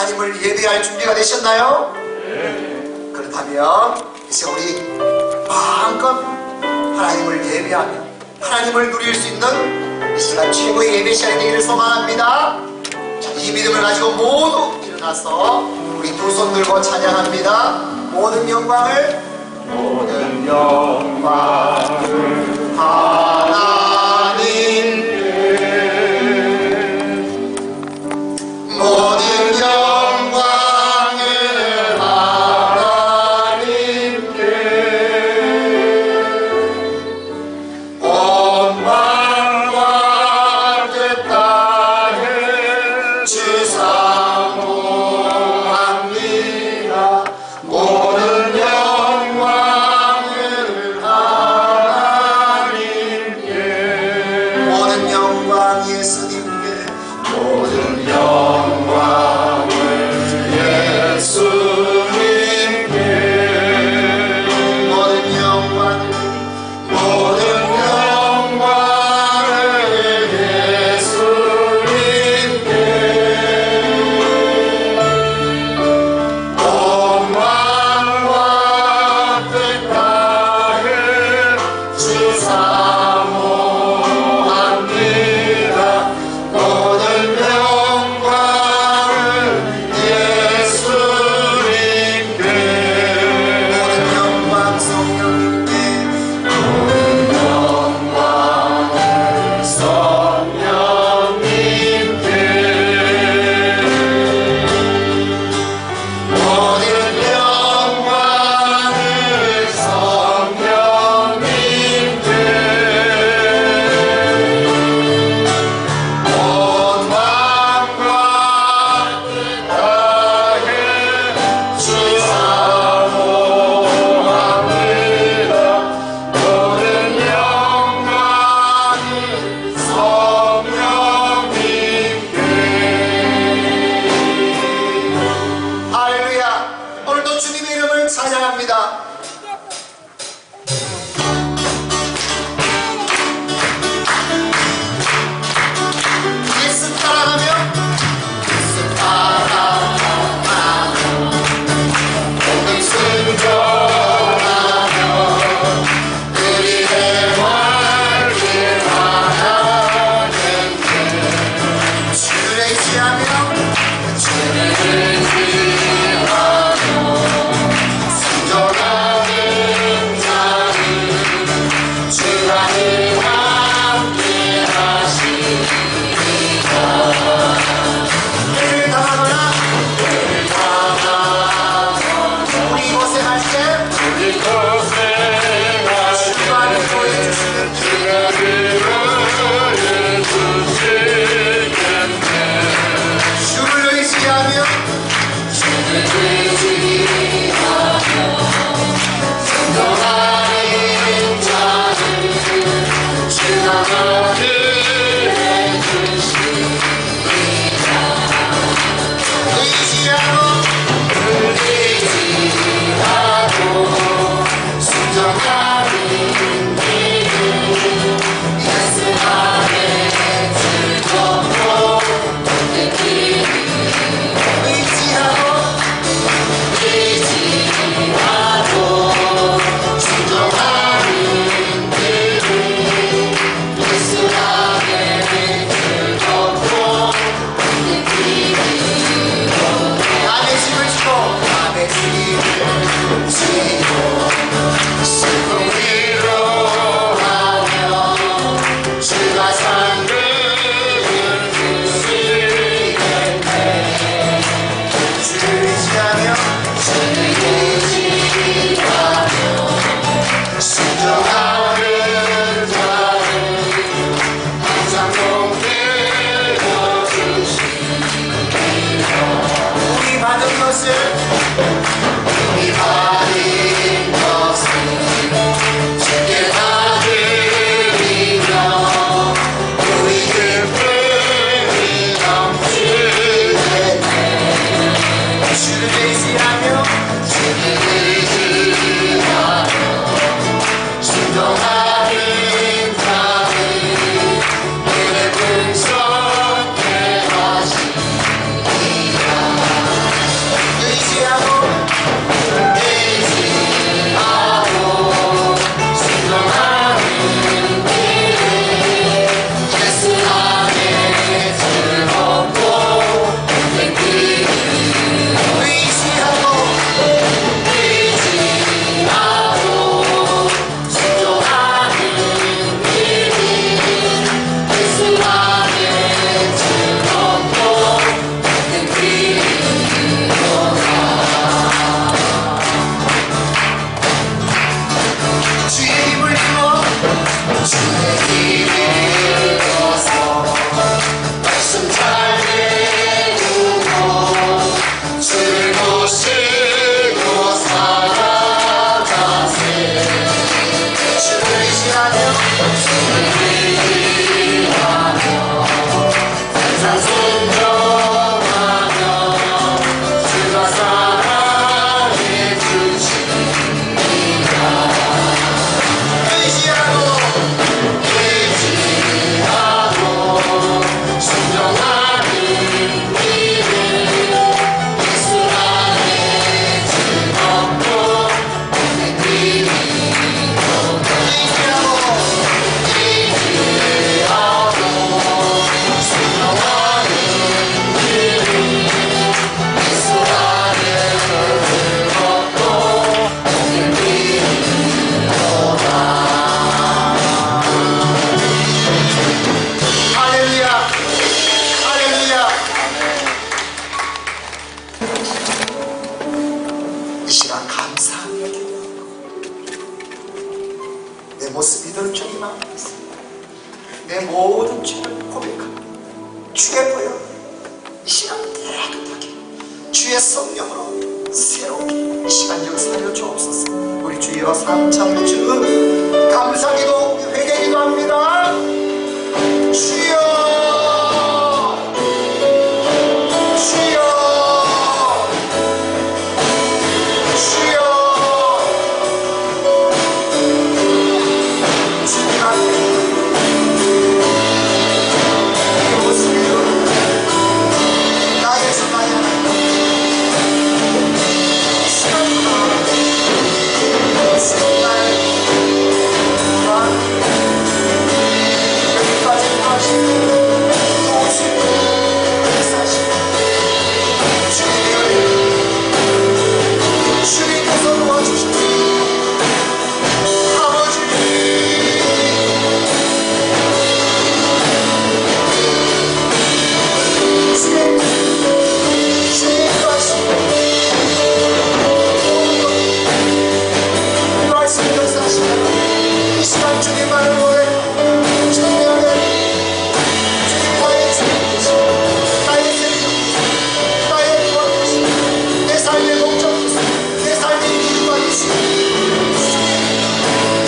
하나님을 예배할 준비가 되셨나요? 그렇다면 이제 우리 마음껏 하나님을 예배하며 하나님을 누릴 수 있는 이 시간 최고의 예배 시간이 되기를 소망합니다. 자, 이 믿음을 가지고 모두 일어나서 우리 두 손 들고 찬양합니다. 모든 영광을 하나님께, 모든 영광을 하나님께, 온 마음과 뜻 다해 주 사모합니다. 모든 영광을 하나님께, 모든 영광 예수님께, 모든 영광을 예수님께, 모든 영광을, 모든 영광을 예수님께, 온 마음과 뜻 다해 주 사모합니다. 모든 영광을 예수님께, 모든 영광 성령님께, 모든 영광을 성령님께, 모든 영광을 성령님께, 온 마음과 뜻 다해 주 사모합니다. 모든 영광을 성령님께. 할렐루야. 오늘도 주님의 이름을 찬양합니다. 예수 따라가며, 예수 따라가며, 모든 순종하며 그리의 வாழ்길 하나님께, 주를 의지하며, 주를 의지하며 순종하는 자를 주가 함께 하시리라. 늘 당하거나 우리 고생할 때 주가 위로해 주시겠네. 주를 의지하며, 주를 의지하며 순종하는 자를 주가 함께 해주시리라. 의지하고 순종하는 길을 예수 안에 즐겁고 느끼리. 의지하고 순종하는 길을 예수 안에 즐겁고 느끼리. 남의 짐을 지고, 남의 짐을 지고 슬픔 위로하며 주가 상급을 주시겠네. 주를 의지하며, 주를 의지하며 순종하는 자를 항상 돕게 해주시리라. 우리 받은 것을, 우리 받은 것을 주께 다 드리며 우리 기쁨이 넘치겠네. 주를 의지하며, 주를 의지하며 순종하는 자를 은혜 풍성케 하시리라. 내 모든 죄를 고백합니다. 주의 보혈 이 시간 깨끗하게 주의 성령으로 새롭게 이 시간 역사하여 주옵소서. 우리 주여 삼창 주 감사기도 회개기도 합니다. 주여 주여 주여 주님 앞에 이 모습이요 나에서 나의 하나님 이 시간과 여기까지 하시고 도우시고 역사하시고 주님께서 도와주시고 아버지 주님께서 하시고 이 말씀 역사하시고 이 시간 주님만을 원해 주님의 주님 나의 생명이시고 나의 생명이시고 나의 구원이시고 내 삶의 목적이시고 내 삶의 이유가이시고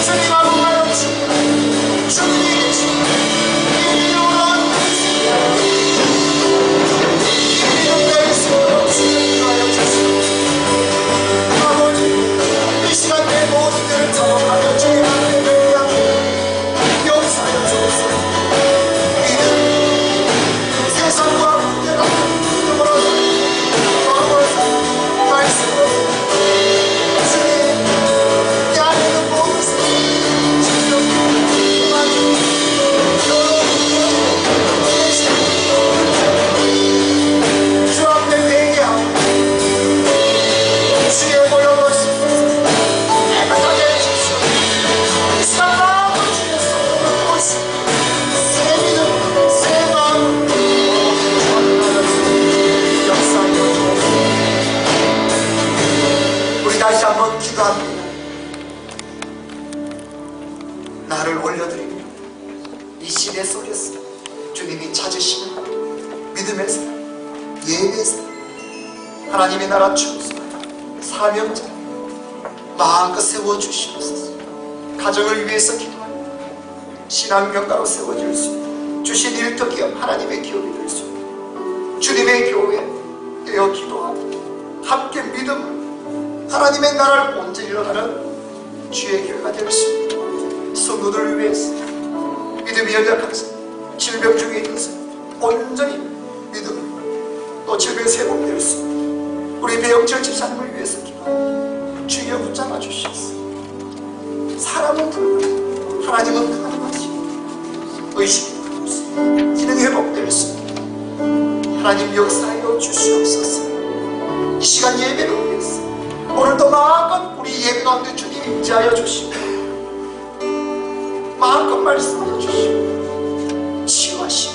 주님하고 나를 주님 주님이 계시고 이 믿음으로 이 믿음 낼 수 있도록 주님 하여 주시고 아버지 이 시간 내 모든 죄를 정확하여 주님 앞에 회개하고 용서하여 주옵소서. 믿음 세상과 문제가 믿음으로 걸어서 말씀으로 주님 내 안에 있는 모든 진정 그만 주 앞에 회개하고 주의 보혈로 씻어서 깨끗하게 해주시오. 이 시간 마음을 주의 손으로 보시고 새 믿음 새 마음 역사하여 주옵소서. 우리 다시 한번 기도합니다. 나를 올려드리며 이 시대 속에서 주님이 찾으시는 믿음의 사람 예배의 사람 하나님의 나라 충성 사명자 마음껏 세워주시옵소서. 가정을 위해서 기도합니다. 신앙명가로 세워질 수 있는 주신 일터 기업 하나님의 기업이 될 수 있는 주님의 교회 되어 기도하고 함께 믿음을 하나님의 나라를 온전히 일어나는 주의 교회가 될 수 있는 성도들을 위해서 믿음이 연약한 사람 질병 중에 있는 사람 온전히 믿음을 또 질병 회복될 수 있는 우리 배영철 집사님을 위해서 기도합니다. 주여 붙잡아 주시옵소서. 사람은 불가능 하나님은 가능하시고 의식이 없습니다. 기능 회복될 수 있는 하나님 역사하여 주시옵소서. 이 시간 예배를 위해서 오늘도 마음껏 우리 예배 가운데 주님 임재하여 주시고 마음껏 말씀하여 주시고 치유하시고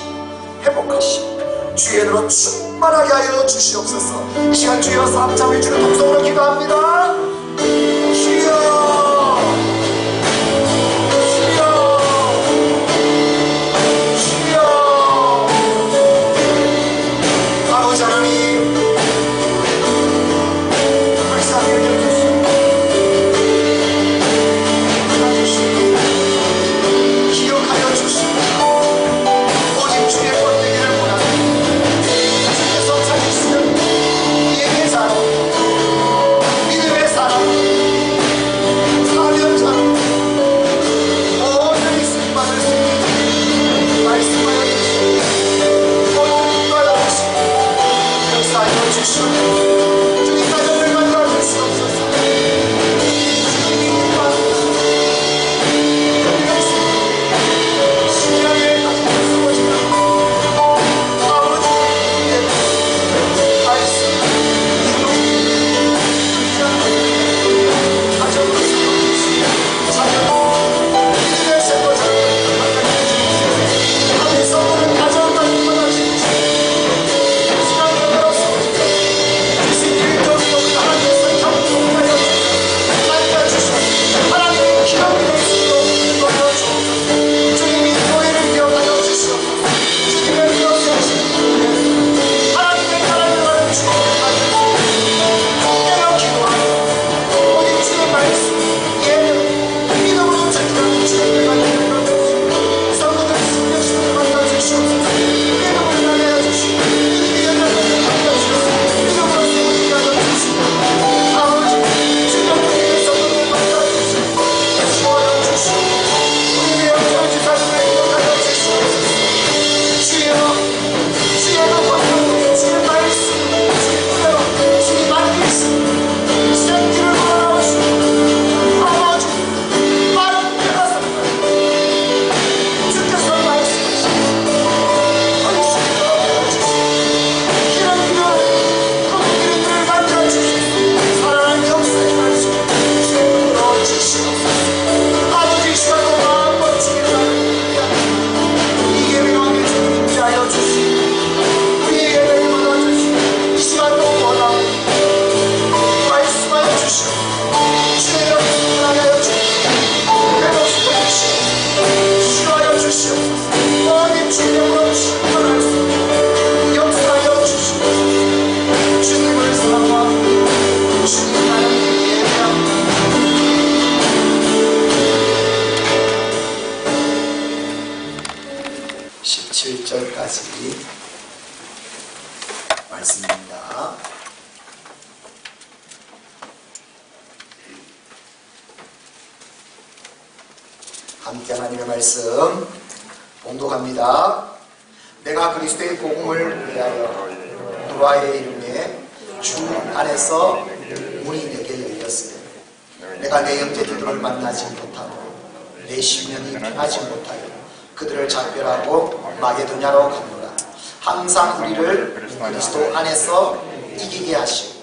회복하시고 주의 은혜로 충만하게 하여 주시옵소서. 이 시간 주여 삼창을 주는 동성으로 기도합니다. 주여 주여 주여 아버지 하나님 불쌍히 여겨주시고 기억하여 주시고 오직 주의 권능을 원하는 주께서 찾으시는 예배의 사람 믿음의 사람 사명자 모든 있음 받을 수 있는 말씀하여 주시고 모든 받아 주시고 역사하여 주시고 주님 가정을 만들어 주시옵소서. 주님이 기도합니다. 신앙의 가정을 세워주며 아버지의 말씀 가정을 세워주시고 자녀 믿음의 세워자를 만나주시고 아버지 성도는 가정을 받아주시고 신앙을 세워주시고 주신 하겠습니다. 함께 하나님의 말씀 봉독합니다. 내가 그리스도의 복음을 위하여 누아의 이름에 주 안에서 문이 내게 열렸으되 내가 내 형제들을 만나지 못하고 내 심령이 편하지 못하여 그들을 작별하고 마게도냐로 갔노라. 항상 우리를 그리스도 안에서 이기게 하시고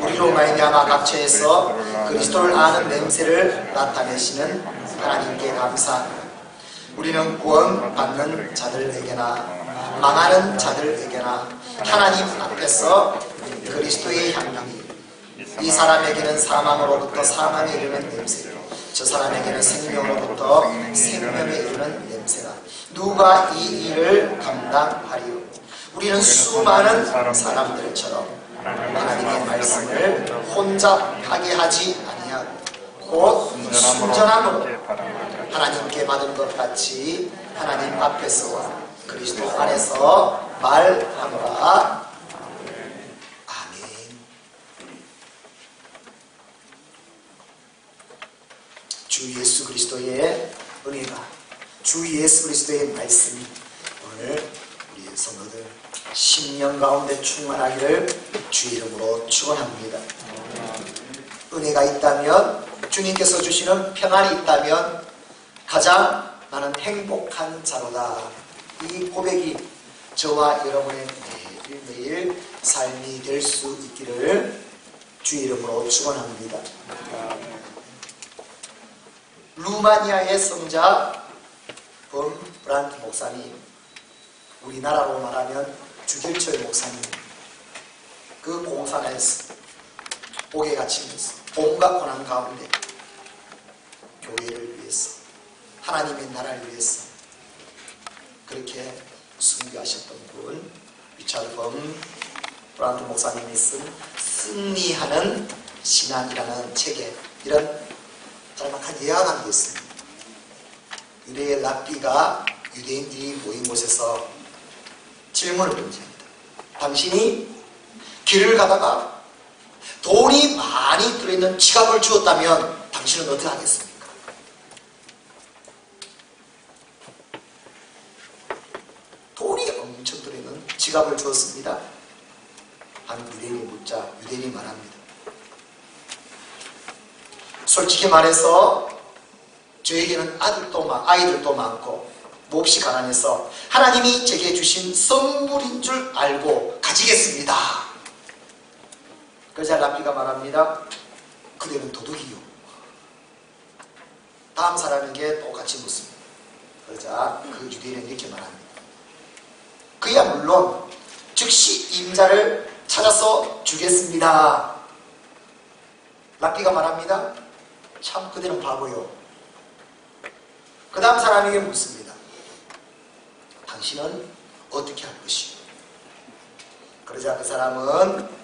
우리로 말미암아 각처에서 그리스도를 아는 냄새를 나타내시는 하나님께 감사합니다. 우리는 구원받는 자들에게나 망하는 자들에게나 하나님 앞에서 그리스도의 향명이 이 사람에게는 사망으로부터 사망에 이르는 냄새, 저 사람에게는 생명으로부터 생명에 이르는 냄새가 누가 이 일을 감당하리요? 우리는 수많은 사람들처럼 하나님의 말씀을 혼자 하게 하지 아니하고 곧 순전함으로 하나님께 받은 것 같이 하나님 앞에서와 그리스도 안에서 말하노라. 아멘. 주 예수 그리스도의 은혜가, 주 예수 그리스도의 말씀이 오늘 우리 성도들 심령 가운데 충만하기를 주 이름으로 축원합니다. 은혜가 있다면, 주님께서 주시는 평안이 있다면 가장 나는 행복한 자로다. 이 고백이 저와 여러분의 매일매일 삶이 될 수 있기를 주 이름으로 축원합니다. 루마니아의 성자 범 브란트 목사님, 우리나라로 말하면 주길철 목사님, 그 공산에서 옥에 갇히면서 온갖 고난 가운데 교회를 위해서, 하나님의 나라를 위해서 그렇게 순교하셨던 분, 리차드 범 브란트 목사님이 쓴 승리하는 신앙이라는 책에 이런 짤막한 예화가 게 있습니다. 유대의 랍비가 유대인들이 모인 곳에서 질문을 던집니다. 당신이 길을 가다가 돈이 많이 들어있는 지갑을 주었다면 당신은 어떻게 하겠습니까? 돈이 엄청 들어있는 지갑을 주었습니다. 한 유대인이 묻자 유대인이 말합니다. 솔직히 말해서 저에게는 아이들도 많고 몹시 가난해서 하나님이 제게 주신 선물인 줄 알고 가지겠습니다. 그러자 랍비가 말합니다. 그대는 도둑이요. 다음 사람에게 똑같이 묻습니다. 그러자 그 유대인은 이렇게 말합니다. 그야 물론 즉시 임자를 찾아서 주겠습니다. 랍비가 말합니다. 참 그대는 바보요. 그 다음 사람에게 묻습니다. 당신은 어떻게 할 것이요? 그러자 그 사람은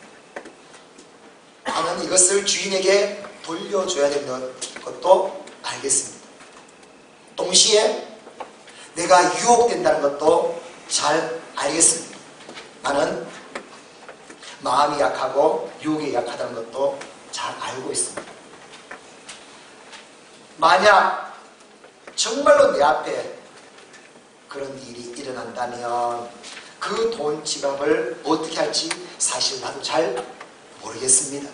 나는 이것을 주인에게 돌려줘야 되는 것도 알겠습니다. 동시에 내가 유혹된다는 것도 잘 알겠습니다. 나는 마음이 약하고 유혹이 약하다는 것도 잘 알고 있습니다. 만약 정말로 내 앞에 그런 일이 일어난다면 그 돈 지갑을 어떻게 할지 사실 나도 잘 모르겠습니다.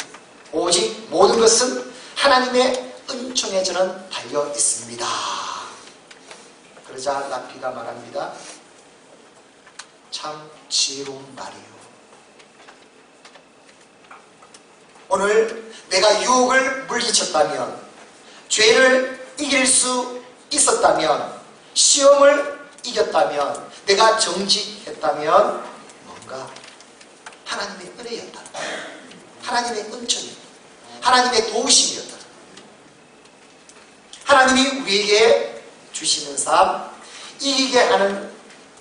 오직 모든 것은 하나님의 은총에 저는 달려 있습니다. 그러자 랍비가 말합니다. 참 지혜로운 말이요. 오늘 내가 유혹을 물리쳤다면, 죄를 이길 수 있었다면, 시험을 이겼다면, 내가 정직했다면 뭔가 하나님의 은혜였다. 하나님의 은총이었다. 하나님의 도우심이었다. 하나님이 우리에게 주시는 삶, 이기게 하는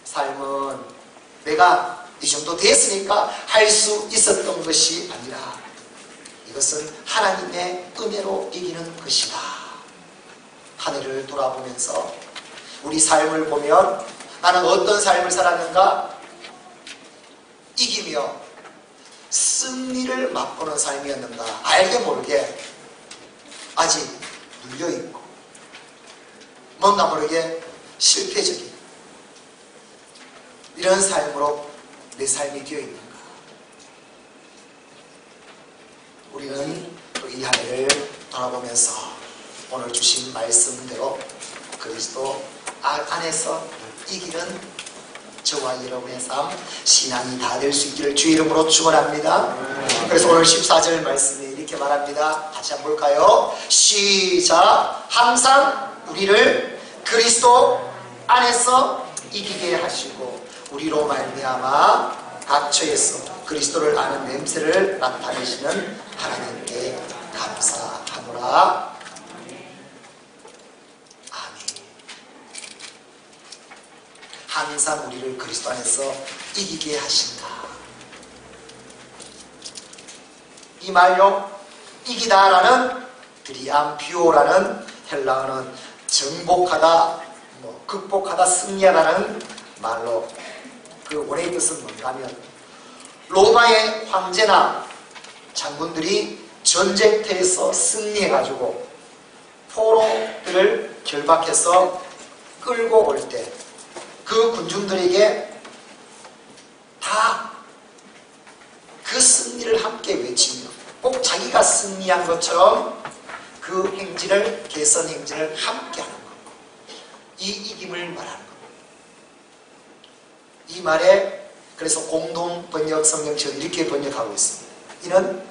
삶은 내가 이 정도 됐으니까 할 수 있었던 것이 아니라 이것은 하나님의 은혜로 이기는 것이다. 한 해를 돌아보면서 우리 삶을 보면 나는 어떤 삶을 살았는가? 이기며 승리를 맛보는 삶이었는가? 알게 모르게 아직 눌려있고 뭔가 모르게 실패적인 이런 삶으로 내 삶이 되어있는가? 우리는 또 이 한 해를 돌아보면서 오늘 주신 말씀대로 그리스도 안에서 이기는 저와 여러분의 삶, 신앙이 다 될 수 있기를 주의 이름으로 축원합니다. 그래서 오늘 14절 말씀에 이렇게 말합니다. 같이 한번 볼까요? 시작! 항상 우리를 그리스도 안에서 이기게 하시고 우리로 말미암아 각 처에서 그리스도를 아는 냄새를 나타내시는 하나님께 감사하노라. 항상 우리를 그리스도 안에서 이기게 하신다. 이 말로 이기다라는 드리암비오라는 헬라어는 정복하다, 극복하다, 승리하다는 말로 그 원어의 뜻은 뭔가 하면 로마의 황제나 장군들이 전쟁터에서 승리해가지고 포로들을 결박해서 끌고 올 때 그 군중들에게 다 그 승리를 함께 외치며 꼭 자기가 승리한 것처럼 그 행진을, 개선 행진을 함께 하는 것. 이 이김을 말하는 것. 이 말에 그래서 공동 번역 성경책은 이렇게 번역하고 있습니다. 이는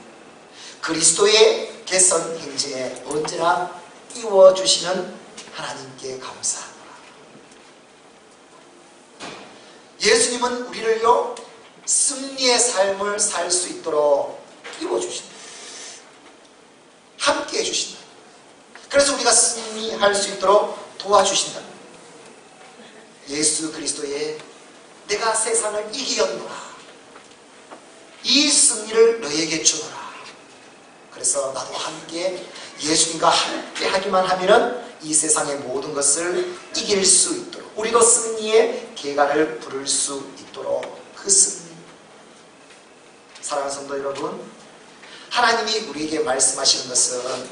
그리스도의 개선 행진에 언제나 띄워주시는 하나님께 감사합니다. 예수님은 우리를요 승리의 삶을 살 수 있도록 띄워주신다. 함께 해주신다. 그래서 우리가 승리할 수 있도록 도와주신다. 예수 그리스도의 내가 세상을 이기었노라. 이 승리를 너에게 주노라. 그래서 나도 함께 예수님과 함께 하기만 하면은 이 세상의 모든 것을 이길 수 있도록 우리도 승리의 계가를 부를 수 있도록 그 승리. 사랑하는 성도 여러분, 하나님이 우리에게 말씀하시는 것은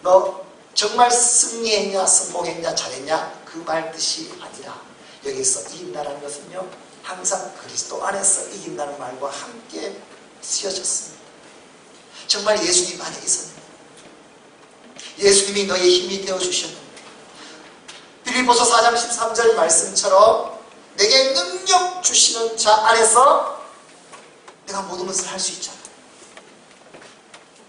너 정말 승리했냐, 성공했냐, 잘했냐 그 말 뜻이 아니라 여기서 이긴다는 것은요 항상 그리스도 안에서 이긴다는 말과 함께 쓰여졌습니다. 정말 예수님 안에 있었는데 예수님이 너의 힘이 되어주셨는데 빌립보서 4장 13절 말씀처럼 내게 능력 주시는 자 안에서 내가 모든 것을 할 수 있잖아.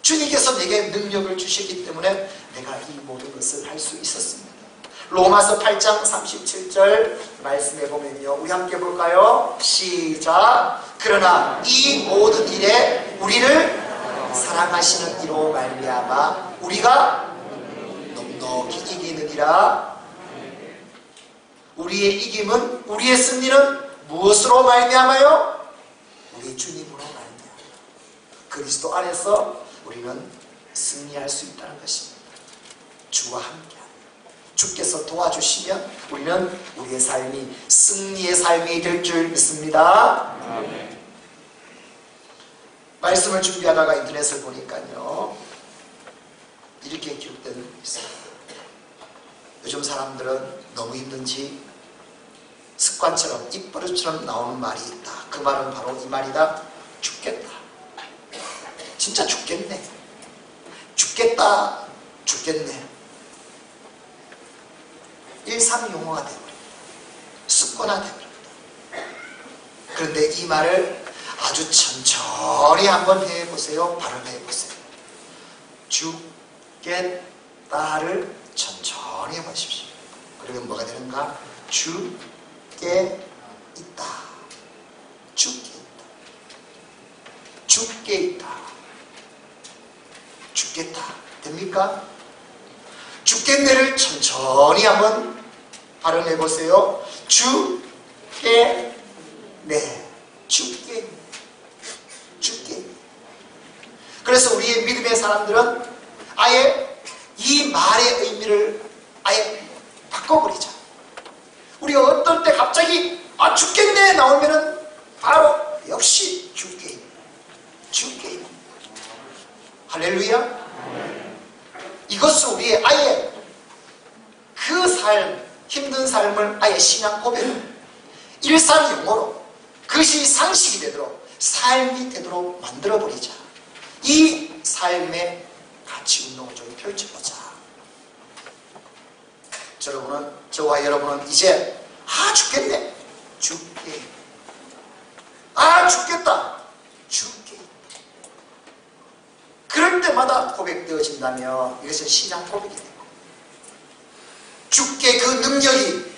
주님께서 내게 능력을 주셨기 때문에 내가 이 모든 것을 할 수 있었습니다. 로마서 8장 37절 말씀해 보면요 우리 함께 볼까요? 시작! 그러나 이 모든 일에 우리를 사랑하시는 이로 말미암아 우리가 넉넉히 이기느니라. 우리의 이김은, 우리의 승리는 무엇으로 말미암아요? 우리 주님으로 말미암아 그리스도 안에서 우리는 승리할 수 있다는 것입니다. 주와 함께하는 주께서 도와주시면 우리는 우리의 삶이 승리의 삶이 될 줄 믿습니다. 아멘. 말씀을 준비하다가 인터넷을 보니까요 이렇게 기록된 게 있어요. 요즘 사람들은 너무 힘든지 습관처럼 입버릇처럼 나오는 말이 있다. 그 말은 바로 이 말이다. 죽겠다. 진짜 죽겠네. 죽겠다. 죽겠네. 일상용어가 되어버립니다. 습관화되어버립니다. 그런데 이 말을 아주 천천히 한번 해보세요. 발음해보세요. 죽겠다를 천천히 해보십시오. 그러면 뭐가 되는가? 죽게 있다. 죽게 있다. 죽게 있다. 죽겠다. 됩니까? 죽겠네를 천천히 한번 발음해보세요. 죽겠네. 죽겠네. 죽겠네. 그래서 우리의 믿음의 사람들은 아예 이 말의 의미를 아예 바꿔버리자. 우리가 어떨 때 갑자기 죽겠네 나오면은 바로 역시 죽겠네. 죽게 입는다. 할렐루야. 이것을 우리의 아예 그 삶, 힘든 삶을 아예 신앙 고백으로, 일상용어로, 그것이 상식이 되도록, 삶이 되도록 만들어버리자. 이 삶의 가치 운동을 좀 펼쳐보자. 저와 여러분은 이제 죽겠네. 죽게. 죽겠다. 죽게. 그럴 때마다 고백되어진다면 이것은 신앙 고백이 되고, 주께 그 능력이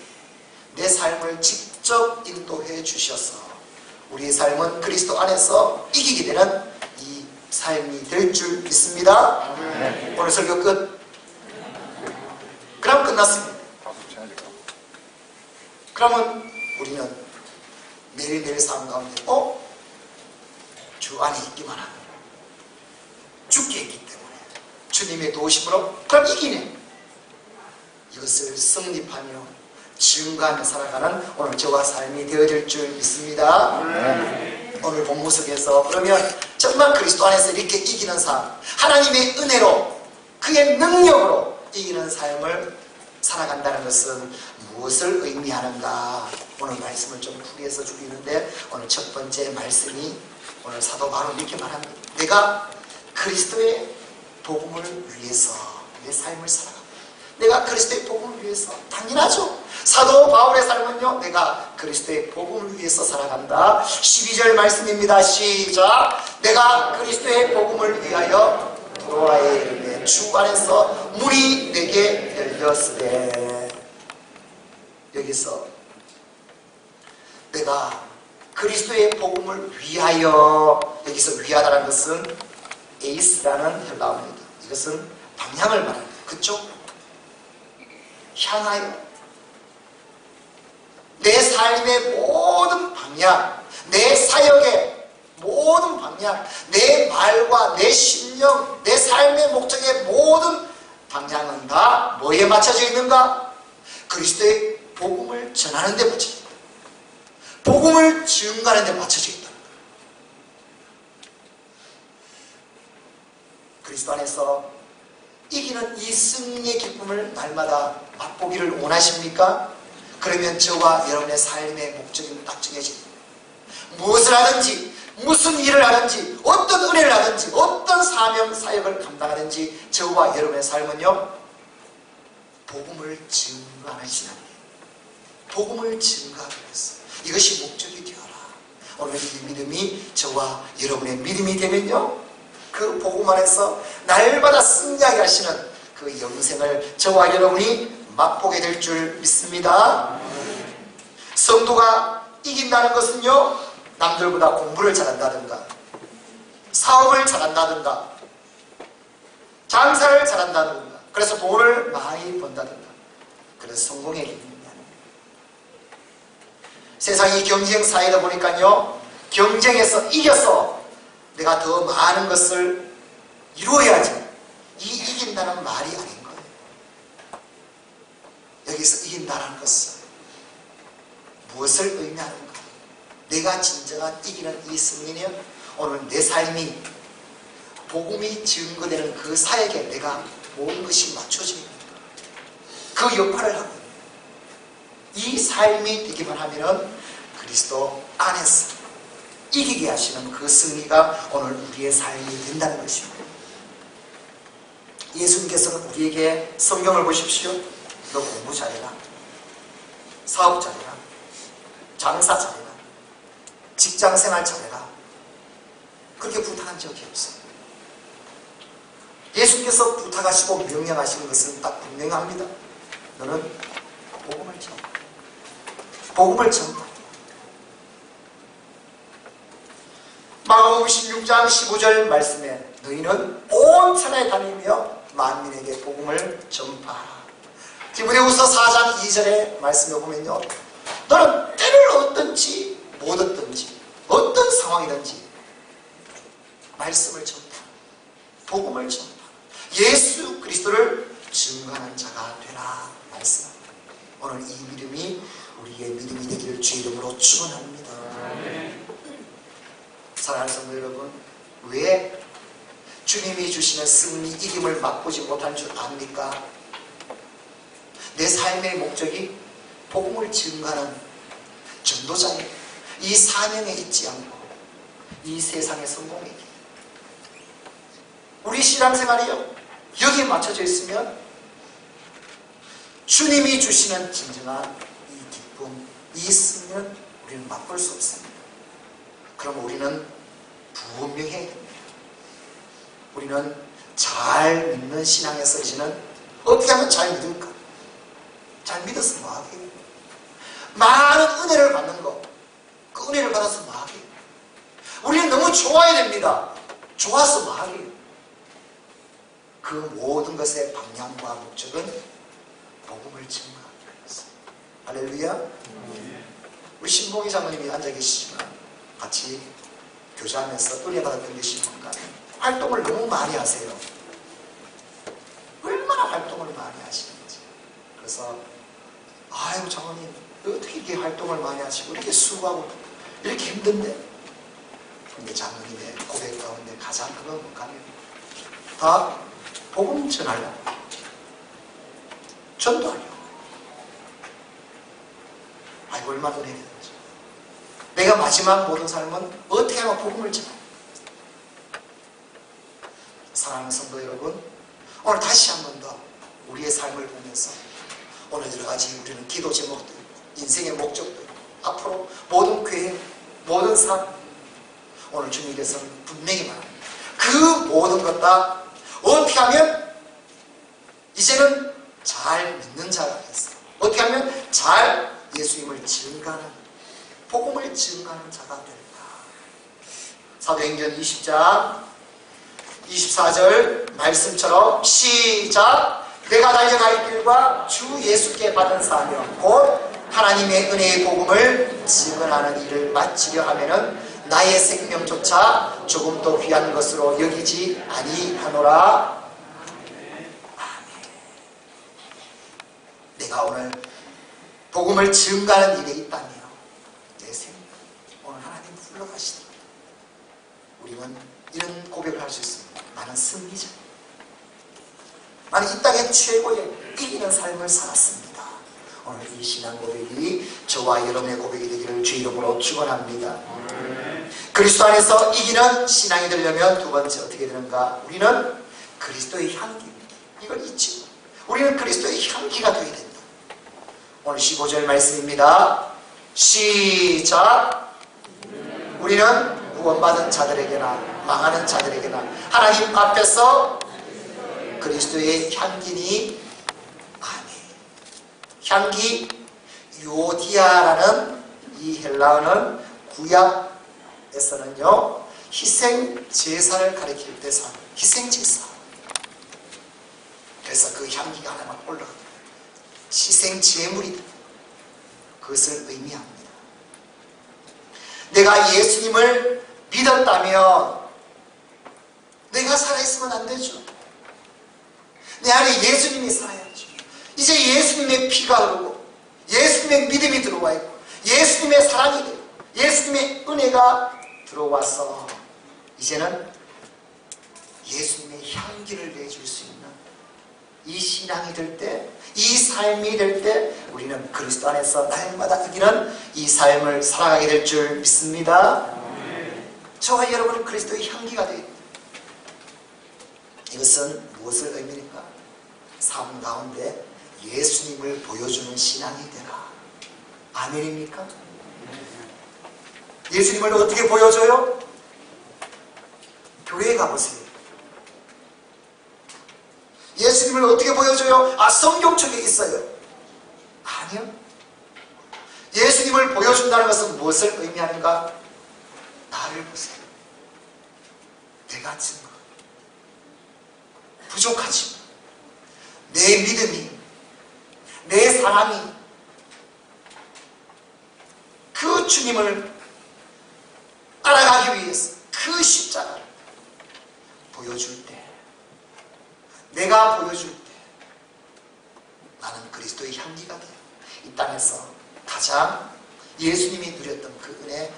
내 삶을 직접 인도해 주셔서 우리의 삶은 그리스도 안에서 이기게 되는 이 삶이 될 줄 믿습니다. 오늘 설교 끝. 그럼 끝났습니다. 그러면 우리는 매일매일 삶 가운데 주 안에 있기만 하고 죽게 있기 때문에 주님의 도우심으로 그럼 이기네. 이것을 성립하며 증거하며 살아가는 오늘 저와 삶이 되어질 줄 믿습니다. 오늘 본문 속에서 그러면 정말 그리스도 안에서 이렇게 이기는 삶, 하나님의 은혜로 그의 능력으로 이기는 삶을 살아간다는 것은 무엇을 의미하는가? 오늘 말씀을 좀 풀이해서 주기는데, 오늘 첫 번째 말씀이 오늘 사도 바울은 이렇게 말합니다. 내가 그리스도의 복음을 위해서 내 삶을 살아갑니다. 내가 그리스도의 복음을 위해서, 당연하죠. 사도 바울의 삶은요, 내가 그리스도의 복음을 위해서 살아간다. 12절 말씀입니다. 시작. 내가 그리스도의 복음을 위하여 도로아에 이르매 주 안에서 문이 내게 열렸으되. 여기서 내가 그리스도의 복음을 위하여, 여기서 위하다는 것은 에이스라는 헬라어입니다. 이것은 방향을 말합니다. 그쪽 향하여 내 삶의 모든 방향, 내 사역의 모든 방향, 내 말과 내 심령, 내 삶의 목적의 모든 방향은 다 뭐에 맞춰져 있는가? 그리스도의 복음을 전하는 데 맞춰져 있다. 복음을 증거하는 데 맞춰져 있다. 그리스도 안에서 이기는 이 승리의 기쁨을 날마다 맛보기를 원하십니까? 그러면 저와 여러분의 삶의 목적이 딱 정해집니다. 무엇을 하든지, 무슨 일을 하든지, 어떤 은혜를 하든지, 어떤 사명, 사역을 감당하든지 저와 여러분의 삶은요, 복음을 증거하는 신앙이에요. 복음을 증거하기 위해서. 이것이 목적이 되어라. 오늘 이 믿음이 저와 여러분의 믿음이 되면요, 그 복음 안에서 날마다 승리하게 하시는 그 영생을 저와 여러분이 맛보게 될 줄 믿습니다. 성도가 이긴다는 것은요, 남들보다 공부를 잘한다든가, 사업을 잘한다든가, 장사를 잘한다든가, 그래서 돈을 많이 번다든가, 그래서 성공의 기쁨이 아닙니다. 세상이 경쟁 사회다 보니까요, 경쟁에서 이겨서 내가 더 많은 것을 이루어야지, 이 이긴다는 말이 아닌 거예요. 여기서 이긴다는 것은 무엇을 의미하는가? 내가 진정한 이기는 이 승리는 오늘 내 삶이 복음이 증거되는 그 사역에 내가 모든 것이 맞춰져 있는 그 역할을 하고 이 삶이 되기만 하면은 그리스도 안에서 이기게 하시는 그 승리가 오늘 우리의 삶이 된다는 것입니다. 예수님께서는 우리에게 성경을 보십시오. 너 공부 잘해라, 사업 잘해라, 장사 잘해라, 직장생활 잘해라, 그렇게 부탁한 적이 없어요. 예수님께서 부탁하시고 명령하시는 것은 딱 분명합니다. 너는 복음을 전하, 복음을 전하. 마가복음 16장 15절 말씀에 너희는 온 천하에 다니며 만민에게 복음을 전파하라. 디모데후서 4장 2절의 말씀에 보면요, 너는 때를 얻든지 못 얻든지 어떤 상황이든지 말씀을 전파, 복음을 전파, 예수 그리스도를 증거하는 자가 되라 말씀합니다. 오늘 이 믿음이 우리의 믿음이 되기를 주 이름으로 축원합니다. 사랑하는 성도 여러분, 왜 주님이 주시는 승리, 이김을 맛보지 못한 줄 압니까? 내 삶의 목적이 복음을 증거하는 전도자의 이 사명에 있지 않고 이 세상의 성공이기. 우리 신앙생활이요, 여기에 맞춰져 있으면 주님이 주시는 진정한 이 기쁨, 이 승리는 우리는 맛볼 수 없습니다. 그럼 우리는 분명해야 됩니다. 우리는 잘 믿는 신앙의 서지는 어떻게 하면 잘 믿을까? 잘 믿어서 뭐하게? 많은 은혜를 받는 거, 그 은혜를 받아서 뭐하게? 우리는 너무 좋아야 됩니다. 좋아서 뭐하게? 그 모든 것의 방향과 목적은 복음을 증거하는 것입니다. 할렐루야. 우리 신봉희 장로님이 앉아 계시지만 같이 교제하면서 은혜받았던 것이 뭔가 활동을 너무 많이 하세요. 얼마나 활동을 많이 하시는지. 그래서 아유 장로님 어떻게 이렇게 활동을 많이 하시고 이렇게 수고하고 이렇게 힘든데, 근데 장로님의 고백 가운데 가장 그건 뭐냐면 다 복음 전하려고, 전도하려고. 아이고 얼마나 은혜가 되는지. 내가 마지막 모든 삶은 어떻게 하면 복음을 전할까? 사랑하는 성도 여러분, 오늘 다시 한 번 더 우리의 삶을 보면서 오늘 여러 가지 우리는 기도 제목들, 인생의 목적들, 앞으로 모든 계획, 모든 삶, 오늘 주님께서는 분명히 말합니다. 그 모든 것 다 어떻게 하면 이제는 잘 믿는 자가 됐어. 어떻게 하면 잘 예수님을 증거하는, 복음을 증거하는 자가 될까? 사도행전 20장 24절 말씀처럼 시작. 내가 달려갈 길과 주 예수께 받은 사명 곧 하나님의 은혜의 복음을 증언하는 일을 마치려 하면은 나의 생명조차 조금 더 귀한 것으로 여기지 아니하노라. 아멘. 내가 오늘 복음을 증거하는 일에 있다면 내 생명 오늘 하나님 불러가시다. 우리는 이런 고백을 할 수 있습니다. 나는 승리자. 나는 이 땅의 최고의 이기는 삶을 살았습니다. 오늘 이 신앙 고백이 저와 여러분의 고백이 되기를 주 이름으로 축원합니다. 그리스도 안에서 이기는 신앙이 되려면 두 번째 어떻게 되는가? 우리는 그리스도의 향기입니다. 이걸 잊지 마. 우리는 그리스도의 향기가 되어야 된다. 오늘 15절 말씀입니다. 시작. 우리는 구원받은 자들에게나 망하는 자들에게나 하나님 앞에서 그리스도의 향기니 아멘. 향기 요디아라는 이 헬라어는 구약에서는요 희생 제사를 가리킬 때 사용, 희생 제사. 그래서 그 향기가 하나만 올라갑니다. 희생 제물이다. 그것을 의미합니다. 내가 예수님을 믿었다면 내가 살아있으면 안 되죠. 내 안에 예수님이 살아야죠. 이제 예수님의 피가 흐르고 예수님의 믿음이 들어와 있고 예수님의 사랑이 되고 예수님의 은혜가 들어와서 이제는 예수님의 향기를 내줄 수 있는 이 신앙이 될 때, 이 삶이 될 때 우리는 그리스도 안에서 날마다 이기는 이 삶을 살아가게 될 줄 믿습니다. 저와 여러분은 그리스도의 향기가 되어 있다. 이것은 무엇을 의미합니까? 삶 가운데 예수님을 보여주는 신앙이 되라. 아멘입니까? 예수님을 어떻게 보여줘요? 교회에 가보세요. 예수님을 어떻게 보여줘요? 성경책에 있어요. 아니요. 예수님을 보여준다는 것은 무엇을 의미하는가? 나를 보세요. 내가 증거. 부족하지만 내 믿음이, 내 사랑이 그 주님을 따라가기 위해서 그 십자가를 보여줄 때, 내가 보여줄 때 나는 그리스도의 향기가 돼요. 이 땅에서 가장 예수님이 누렸던 그 은혜,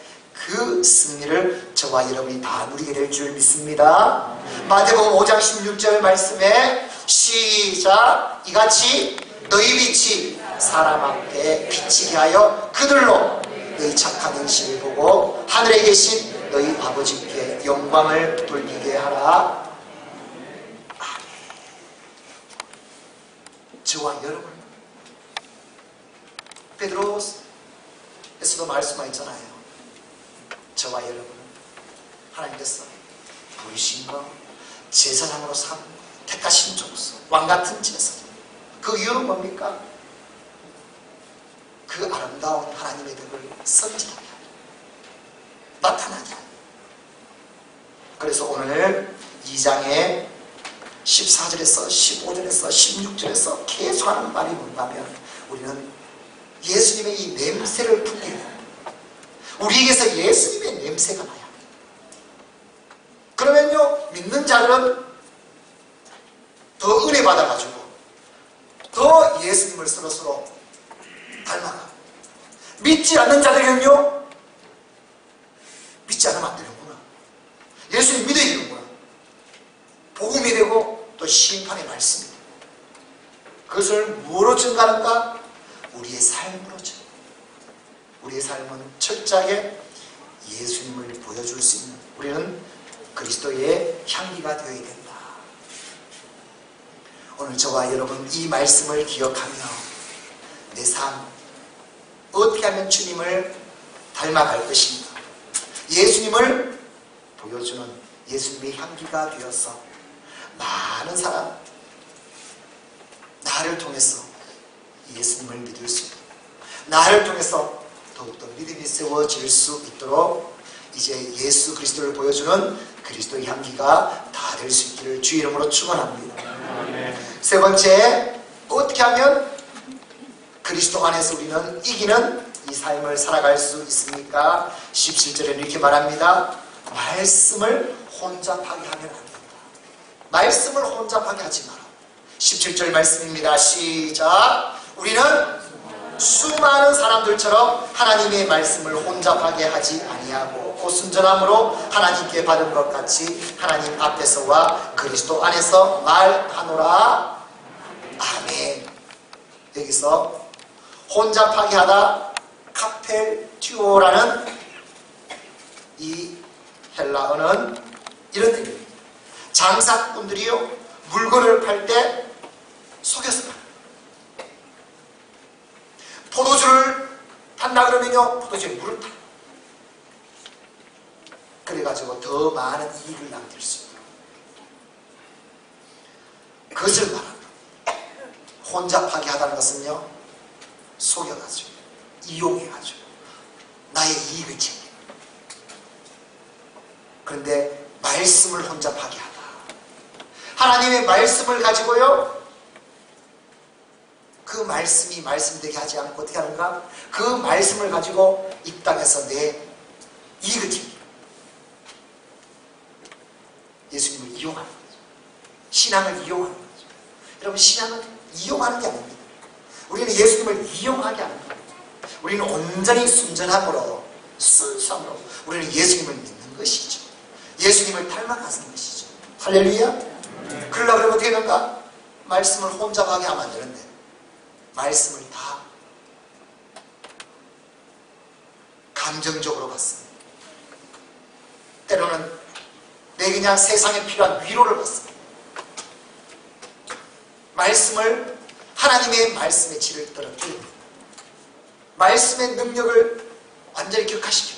그 승리를 저와 여러분이 다 누리게 될 줄 믿습니다. 마태복음 5장 16절 말씀에 시작, 이같이 너희 빛이 사람 앞에 비치게 하여 그들로 너희 착한 행실을 보고 하늘에 계신 너희 아버지께 영광을 돌리게 하라. 아멘. 저와 여러분, 베드로에서도 말씀하셨잖아요. 저와 여러분은 하나님께서 부르신 것, 제사장으로 삼 택하신 족속, 왕같은 제사장. 그 이유는 뭡니까? 그 아름다운 하나님의 덕을 선지하게 하여 나타나게 하여. 그래서 오늘 2장의 14절에서 15절에서 16절에서 계속 하는 말이 뭔가면, 우리는 예수님의 이 냄새를 풍기고 우리에게서 예수님의 냄새가 나야. 그러면요, 믿는 자들은 더 은혜 받아가지고 더 예수님을 서로 닮아가. 믿지 않는 자들은요, 믿지 않으면 안 되는구나, 예수님 믿어야 되는구나, 복음이 되고 또 심판의 말씀이 되고. 그것을 무엇으로 증가하는가? 우리의 삶으로 증가. 우리의 삶은 철저하게 예수님을 보여줄 수 있는, 우리는 그리스도의 향기가 되어야 된다. 오늘 저와 여러분 이 말씀을 기억하며 내 삶 어떻게 하면 주님을 닮아갈 것인가, 예수님을 보여주는 예수님의 향기가 되어서 많은 사람, 나를 통해서 예수님을 믿을 수 있고 나를 통해서 더욱더 믿음이 세워질 수 있도록 이제 예수 그리스도를 보여주는 그리스도의 향기가 다 될 수 있기를 주의 이름으로 축원합니다. 세 번째, 어떻게 하면 그리스도 안에서 우리는 이기는 이 삶을 살아갈 수 있습니까? 17절에 이렇게 말합니다. 말씀을 혼잡하게 하면 안 된다. 말씀을 혼잡하게 하지 마라. 17절 말씀입니다. 시작. 우리는 수많은 사람들처럼 하나님의 말씀을 혼잡하게 하지 아니하고 고순전함으로 하나님께 받은 것 같이 하나님 앞에서와 그리스도 안에서 말하노라. 아멘. 여기서 혼잡하게 하다, 카펠튜오라는 이 헬라어는 이런 의미입니다. 장사꾼들이요, 물건을 팔 때 속여서 팔아요. 포도주를 판다 그러면요, 포도주에 물을 타요. 그래가지고 더 많은 이익을 남길 수 있도록. 그것을 말합니다. 혼잡하게 하다는 것은요, 속여가지고 이용해가지고 나의 이익을 챙겨. 그런데 말씀을 혼잡하게 하다, 하나님의 말씀을 가지고요, 그 말씀이 말씀되게 하지 않고 어떻게 하는가? 그 말씀을 가지고 이 땅에서 내 이익을 챙겨. 예수님을 이용하는 거죠. 신앙을 이용하는 거죠. 여러분, 신앙은 이용하는 게 아닙니다. 우리는 예수님을 이용하게 하는 겁니다. 우리는 온전히 순전함으로, 순수함으로 우리는 예수님을 믿는 것이죠. 예수님을 닮아가는 것이죠. 할렐루야. 그러려고 그러면 어떻게 되는가? 말씀을 혼잡하게 하면 안 되는데 말씀을 다 감정적으로 받습니다. 때로는 내 그냥 세상에 필요한 위로를 받습니다. 말씀을, 하나님의 말씀의 질을 떨어뜨립니다. 말씀의 능력을 완전히 격화시킵니다.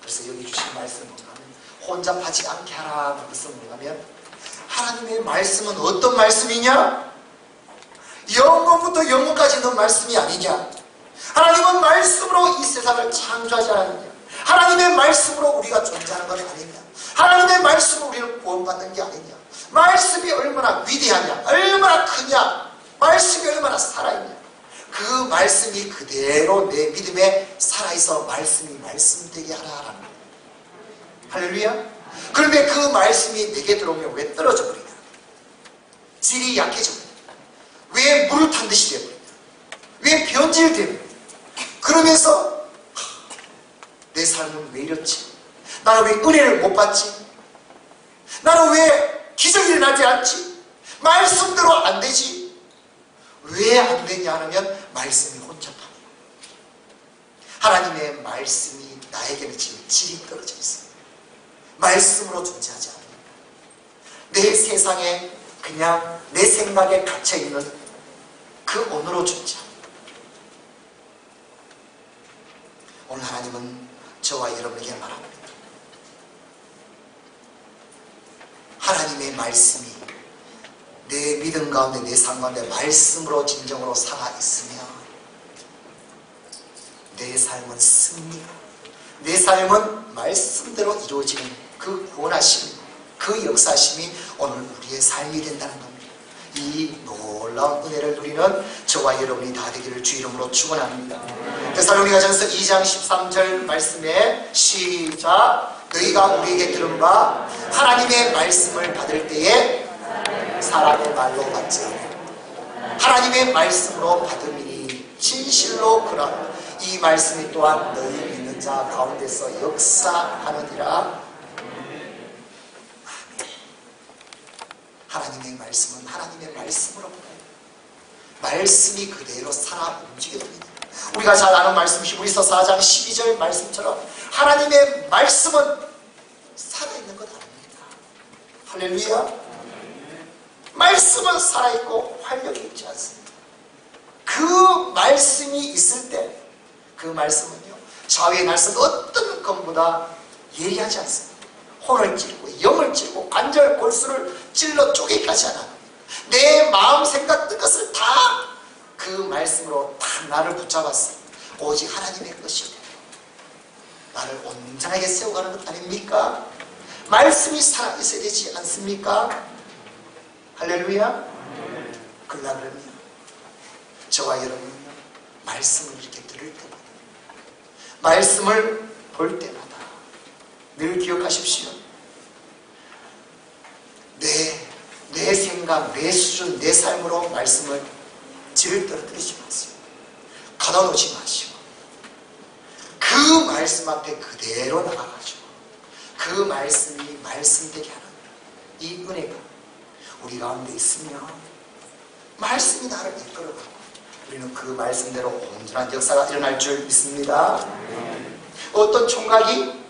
그래서 여기 주신 말씀은 뭔가 하면 혼잡하지 않게 하라는 것은 뭔가 하면, 하나님의 말씀은 어떤 말씀이냐? 영원부터 영원까지 있는 말씀이 아니냐? 하나님은 말씀으로 이 세상을 창조하지 않았느냐? 하나님의 말씀으로 우리가 존재하는 것 아니냐? 하나님의 말씀으로 우리는 구원받는 게 아니냐? 말씀이 얼마나 위대하냐? 얼마나 크냐? 말씀이 얼마나 살아있냐? 그 말씀이 그대로 내 믿음에 살아있어 말씀이 말씀되게 하라라는 거예요. 할렐루야. 그런데 그 말씀이 내게 들어오면 왜 떨어져 버리냐? 질이 약해져 버리냐? 왜 물을 탄 듯이 되어버리냐? 왜 변질되냐? 그러면서 내 삶은 왜 이렇지? 나는 왜 은혜를 못 받지? 나는 왜 기적이 일어나지 않지? 말씀대로 안 되지? 왜 안 되냐 하면 말씀이 혼잡합니다. 하나님의 말씀이 나에게는 지금 질이 떨어져 있습니다. 말씀으로 존재하지 않습니다. 내 세상에 그냥 내 생각에 갇혀있는 그 언어로 존재합니다. 오늘 하나님은 저와 여러분에게 말합니다. 하나님의 말씀이 내 믿음 가운데 내 삶 가운데 말씀으로 진정으로 살아있으면 내 삶은 승리가, 내 삶은 말씀대로 이루어지는 그 구원하심, 그 역사심이 오늘 우리의 삶이 된다는 겁니다. 이 놀라운 은혜를 누리는 저와 여러분이 다 되기를 주 이름으로 축원합니다. 데살로니가전서 2장 13절 말씀에 시작. 너희가 우리에게 들은 바 하나님의 말씀을 받을 때에 사람의 말로 받지 않고 하나님의 말씀으로 받음이니 진실로 그러나 이 말씀이 또한 너희 믿는 자 가운데서 역사하느니라. 하나님의 말씀은 하나님의 말씀으로 보내요. 말씀이 그대로 살아 움직여 됩니다. 우리가 잘 아는 말씀 히브리서 4장 12절 말씀처럼 하나님의 말씀은 살아있는 것 아닙니까? 할렐루야. 말씀은 살아있고 활력이 있지 않습니다. 그 말씀이 있을 때 그 말씀은요 좌우의 날선 어떤 것보다 예리하지 않습니다. 혼을 찌르고 영을 찌르고 관절 골수를 찔러 쪼개기까지 하나 내 마음 생각 뜻을 다 그 말씀으로 다 나를 붙잡았어. 오직 하나님의 것이요 나를 온전하게 세워가는 것 아닙니까? 말씀이 살아있어야 되지 않습니까? 할렐루야. 그러려면 저와 여러분은요 말씀을 이렇게 들을 때마다 말씀을 볼 때마다 늘 기억하십시오. 내 생각, 내 수준, 내 삶으로 말씀을 질을 떨어뜨리지 마세요. 가둬놓지 마시고 그 말씀 앞에 그대로 나가가지고 그 말씀이 말씀되게 하는 이 은혜가 우리 가운데 있으면 말씀이 나를 이끌어가고 우리는 그 말씀대로 온전한 역사가 일어날 줄 믿습니다. 어떤 총각이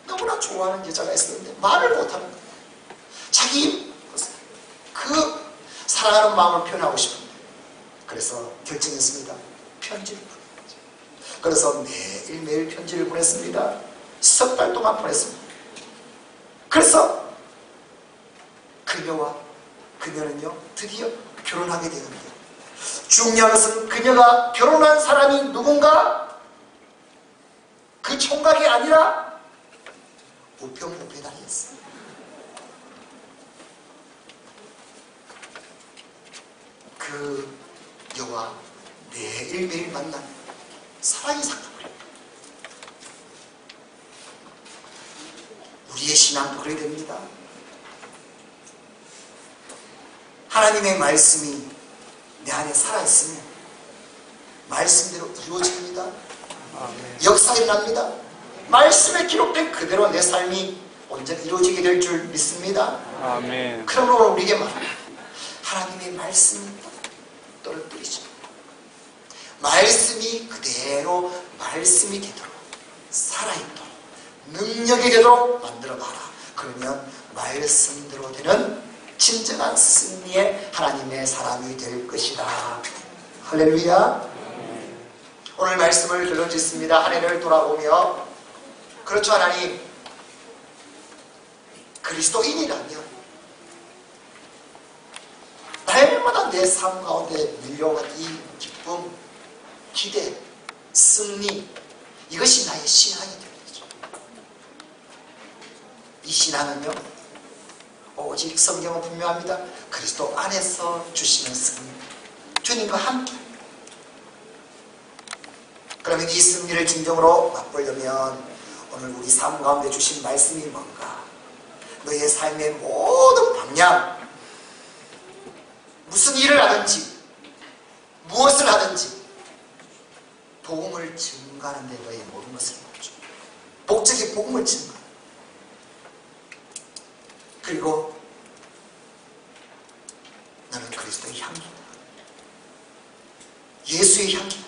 너무나 좋아하는 여자가 있었는데 말을 못하는 거예요. 자기 그 사랑하는 마음을 표현하고 싶은데 그래서 결정했습니다. 편지를 보냈죠. 그래서 매일매일 편지를 보냈습니다. 석 달 동안 보냈습니다. 그래서 그녀는요 드디어 결혼하게 되는데요. 중요한 것은 그녀가 결혼한 사람이 누군가? 그 총각이 아니라 우편부배달이었어요. 그 여와 매일매일 만나면 사랑이 삭혀버려요. 우리의 신앙도 그래야 됩니다. 하나님의 말씀이 내 안에 살아있으면 말씀대로 이루어집니다. 역사가 일어납니다. 말씀에 기록된 그대로 내 삶이 온전히 이루어지게 될 줄 믿습니다. 아멘. 그러므로 우리에게 말합니다. 하나님의 말씀이 떨어뜨리지 말씀이 그대로 말씀이 되도록 살아있도록 능력이 되도록 만들어봐라. 그러면 말씀대로 되는 진정한 승리의 하나님의 사람이 될 것이다. 할렐루야. 오늘 말씀을 결론짓습니다. 한 해를 돌아보며 그렇죠 하나님, 그리스도인이라면 날마다 내 삶 가운데 밀려오는 이 기쁨, 기대, 승리, 이것이 나의 신앙이 되는 거죠. 이 신앙은요 오직 성경은 분명합니다. 그리스도 안에서 주시는 승리, 주님과 함께. 그러면 이 승리를 진정으로 맛보려면 오늘 우리 삶 가운데 주신 말씀이 뭔가? 너의 삶의 모든 방향, 무슨 일을 하든지 무엇을 하든지 복음을 증거하는 데 너의 모든 것을 맞춰. 목적이 복음을 증거. 그리고 너는 그리스도의 향기다. 예수의 향기.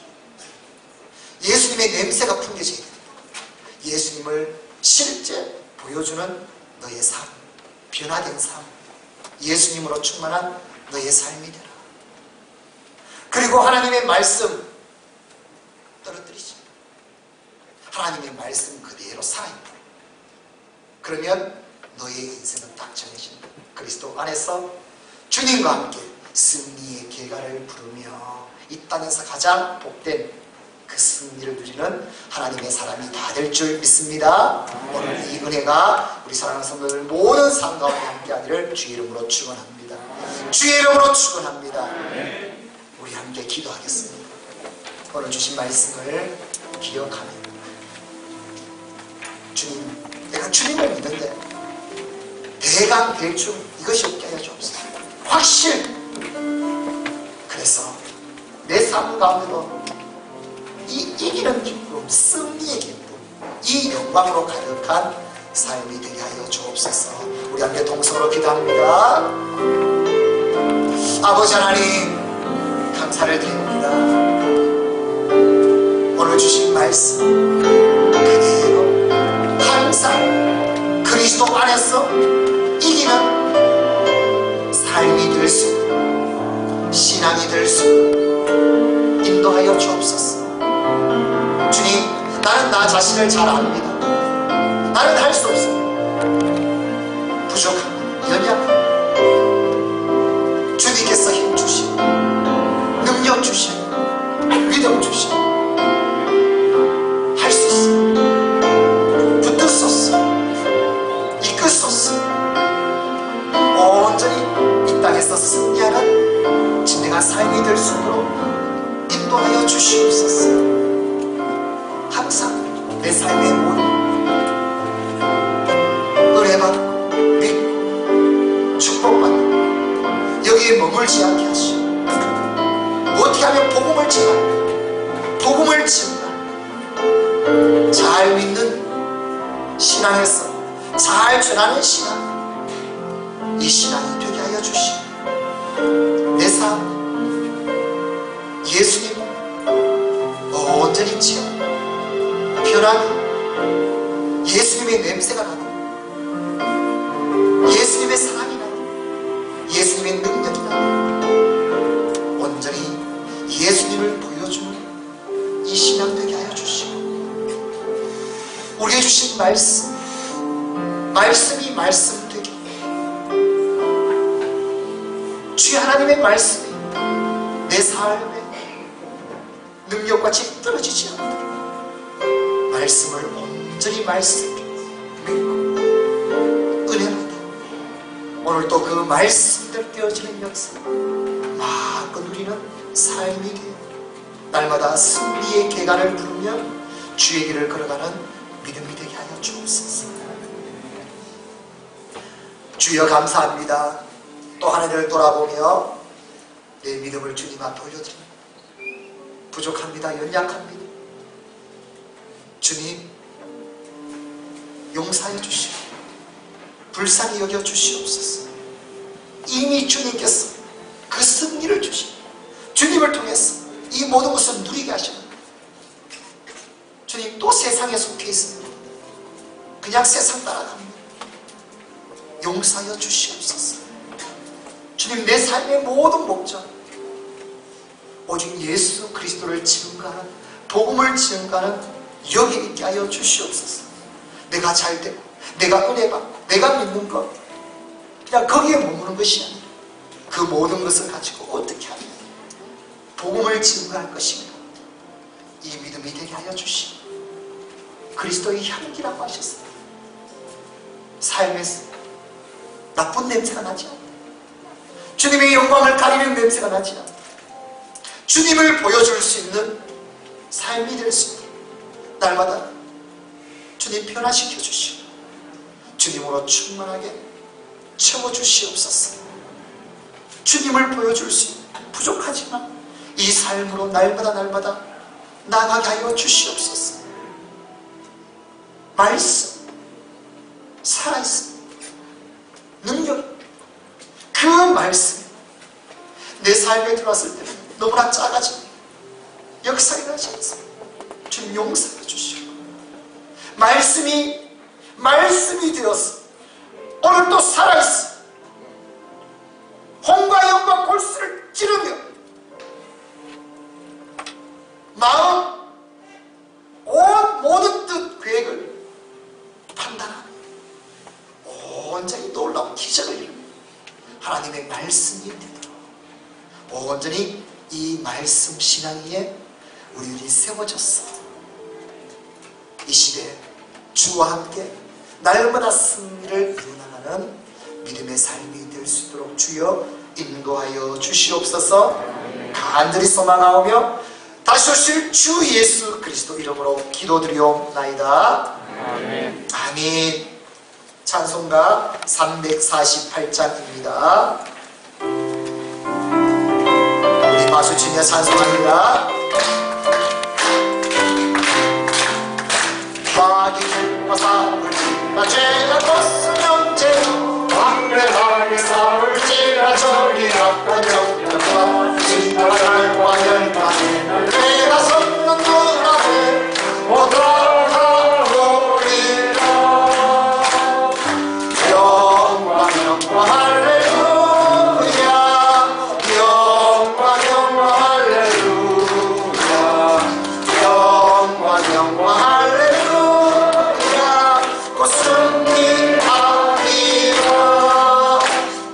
예수님의 냄새가 풍겨져야 된다. 예수님을 실제 보여주는 너의 삶, 변화된 삶, 예수님으로 충만한 너의 삶이 되라. 그리고 하나님의 말씀 떨어뜨리지. 하나님의 말씀 그대로 살아있다. 그러면 너의 인생은 딱 정해진다. 그리스도 안에서 주님과 함께 승리의 계가를 부르며 이 땅에서 가장 복된 그 승리를 누리는 하나님의 사람이 다 될 줄 믿습니다. 오늘 이 은혜가 우리 사랑하는 성도들 모든 삶 가운데 함께하기를 주의 이름으로 축원합니다. 주의 이름으로 축원합니다. 우리 함께 기도하겠습니다. 오늘 주신 말씀을 기억하며 주님, 내가 주님을 믿는데 대강 대충 이것이 없게 하여 주옵소서. 확실. 그래서 내 삶 가운데로 이 이기는 기쁨, 승리의 기쁨, 이 영광으로 가득한 삶이 되게 하여 주옵소서. 우리 함께 동성으로 기도합니다. 아버지 하나님, 감사를 드립니다. 오늘 주신 말씀 그대로 항상 그리스도 안에서 이기는 삶이 될 수 있는 신앙이 될 수 있는 인도하여 주옵소서. 주님, 나는 나 자신을 잘 압니다. 나는 할 수 없습니다. 부족합니다. 연약합니다. 주님께서 힘 주시고 능력 주시고 믿음 주시고 할 수 있습니다. 붙들소서. 이끌소서. 온전히 이 땅에서 승리하는 진정한 삶이 될 수 있도록 인도하여 주시옵소서. 항상 내 삶의 모든 은혜받고 믿고 축복받고 여기에 머물지 않게 하시고 어떻게 하면 복음을 전하고 복음을 증가하고 잘 믿는 신앙에서 잘 전하는 신앙, 이 신앙이 되게 하여 주시고 내 삶 예수님 온전히 채워 변하고 예수님의 냄새가 나고 예수님의 사랑이 나고 예수님의 능력이 나고 온전히 예수님을 보여주는 이 신앙 되게 하여 주시고 우리에게 주신 말씀이 말씀 되게 주의 하나님의 말씀이 내 삶의 능력같이 떨어지지 않도록 말씀을 온전히 말씀 믿고 은혜로다. 오늘 또 그 말씀대로 되어지는 역사 마음껏 누리는 삶이 되어 날마다 승리의 계간을 부르며 주의 길을 걸어가는 믿음이 되게 하여 주옵소서. 주여 감사합니다. 또 하나님을 돌아보며 내 믿음을 주님 앞에 올려드립니다. 부족합니다. 연약합니다. 주님 용서하여 주시고 불쌍히 여겨 주시옵소서. 이미 주님께서 그 승리를 주시고 주님을 통해서 이 모든 것을 누리게 하시는 주님 또 세상에 속해 있습니다. 그냥 세상 따라갑니다. 용서하여 주시옵소서. 주님 내 삶의 모든 목적 오직 예수 그리스도를 증거하는 복음을 증거하는 여기 있게 하여 주시옵소서. 내가 잘되고 내가 은혜받고 내가 믿는 것 그냥 거기에 머무는 것이 아니라 그 모든 것을 가지고 어떻게 하면 복음을 증거할 것인가 이 믿음이 되게 하여 주시고 그리스도의 향기라고 하셨어요. 삶에서 나쁜 냄새가 나지 않고 주님의 영광을 가리는 냄새가 나지 않고 주님을 보여줄 수 있는 삶이 될 수 있도록 날마다 주님 변화시켜 주시고 주님으로 충만하게 채워주시옵소서. 주님을 보여줄 수 있는 부족하지만 이 삶으로 날마다 나아가게 하여 주시옵소서. 말씀 살아있습니다. 능력, 그 말씀이 내 삶에 들어왔을 때는 너무나 작아집니다. 역사에 가지 않습니다. 주님 용서해 주시고 말씀이 되어서 오늘 또 살아있어 홍과 영과 골수를 찌르며 마음 온 모든 뜻 계획을 판단하며 온전히 놀라운 기적을 이루며 하나님의 말씀이 되도록 온전히 이 말씀 신앙 위에 우리들이 세워졌어. 이 시대에 주와 함께 날마다 승리를 이루나가는 믿음의 삶이 될 수 있도록 주여 인도하여 주시옵소서. 간절히 소망하오며 다시 오실 주 예수 그리스도 이름으로 기도드리옵나이다. 아멘. 아멘. 찬송가 348장입니다. 우리 마수치며 찬송합니다. 마귀와 싸울지라 죄가 컸으면 죄로 왕래하게 싸울지라 저리 아까 정령과 진달과 열반에는 내가 섰는 눈앞에 못 따라오리라. 영광 할렐루야 영광 할렐루야 영광 할렐루야 곧 승리하리라.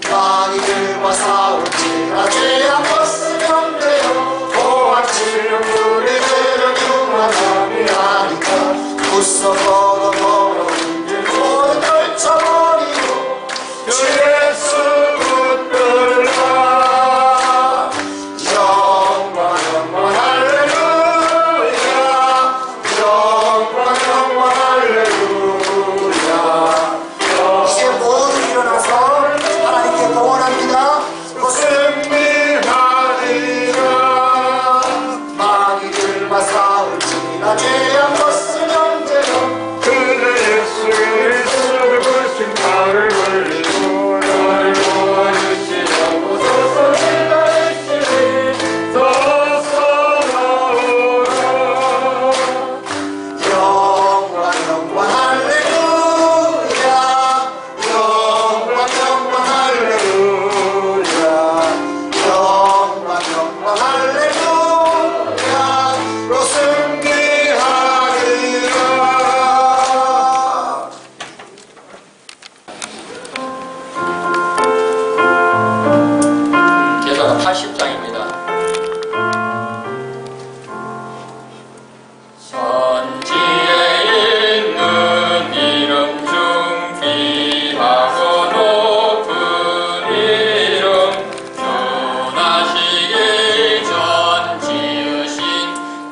마귀들과 싸울지라 죄악 벗으면 돼요. 보았지는 우리들은 흉만함이 아니까 웃어 걸어 걸어온 길 모두 떨쳐버리고 주 예수 붙들라. 영광 할렐루야 영광 할렐루야. 이제 모두 일어나서 하나님께 동원합니다. 승리하리라. 마귀들과 싸울지라 죄악 벗으면 돼요. 그대 예수 그리스도를 부르신 나를 걸리고 나를 도와주시려고 서서히 나으시니 서서 나오라. 영광 할렐루야 영광 할렐루야 영광 할렐루야 로 승리하리라. 제사가 80장입니다. 선지에 있는 이름 중 귀하고 높은 이름 주나시기 전 지으신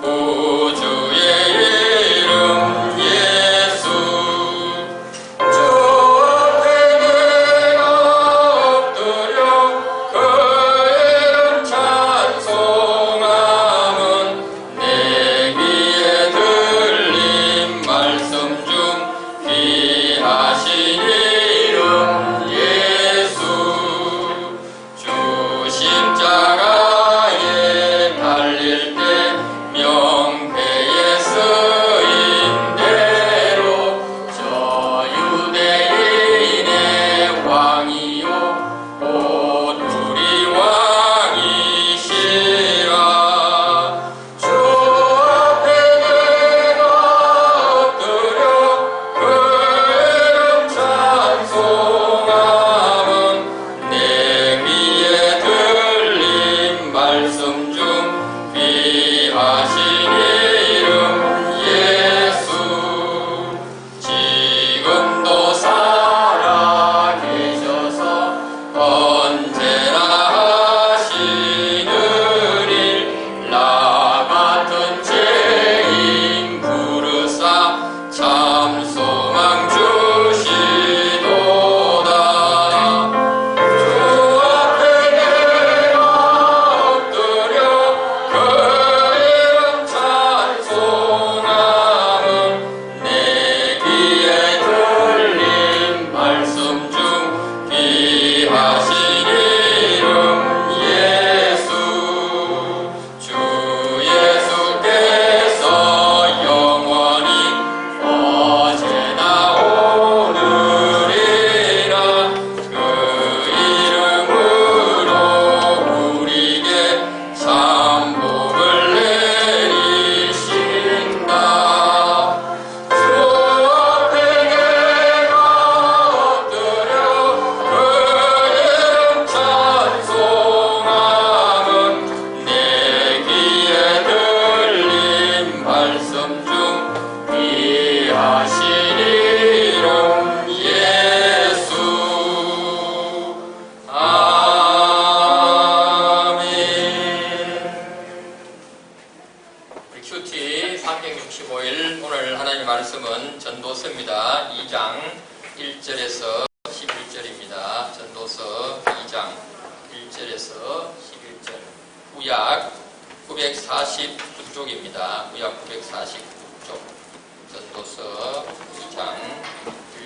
구주의 이름 예수. 주 앞에 내가 엎드려 그 이름 찬송함은 내 귀에 들린 말씀 중 귀하신 이름 예수. 주 십자가에 달릴 때 명패에 쓰인 대로 저 유대인의 왕이요 곧 우리 왕이시라. 주 앞에 내가 엎드려 그 이름 찬송함은 내 귀에 들린 말씀 중 귀하신 이름 예수. 지금도 살아 계셔서 언제나 하시는 일 나 같은 죄인 부르사 참 소망 주시도다. 주 앞에 내가 엎드려 그 이름 찬송함은 내 귀에 949쪽입니다. 구약 949쪽. 전도서 2장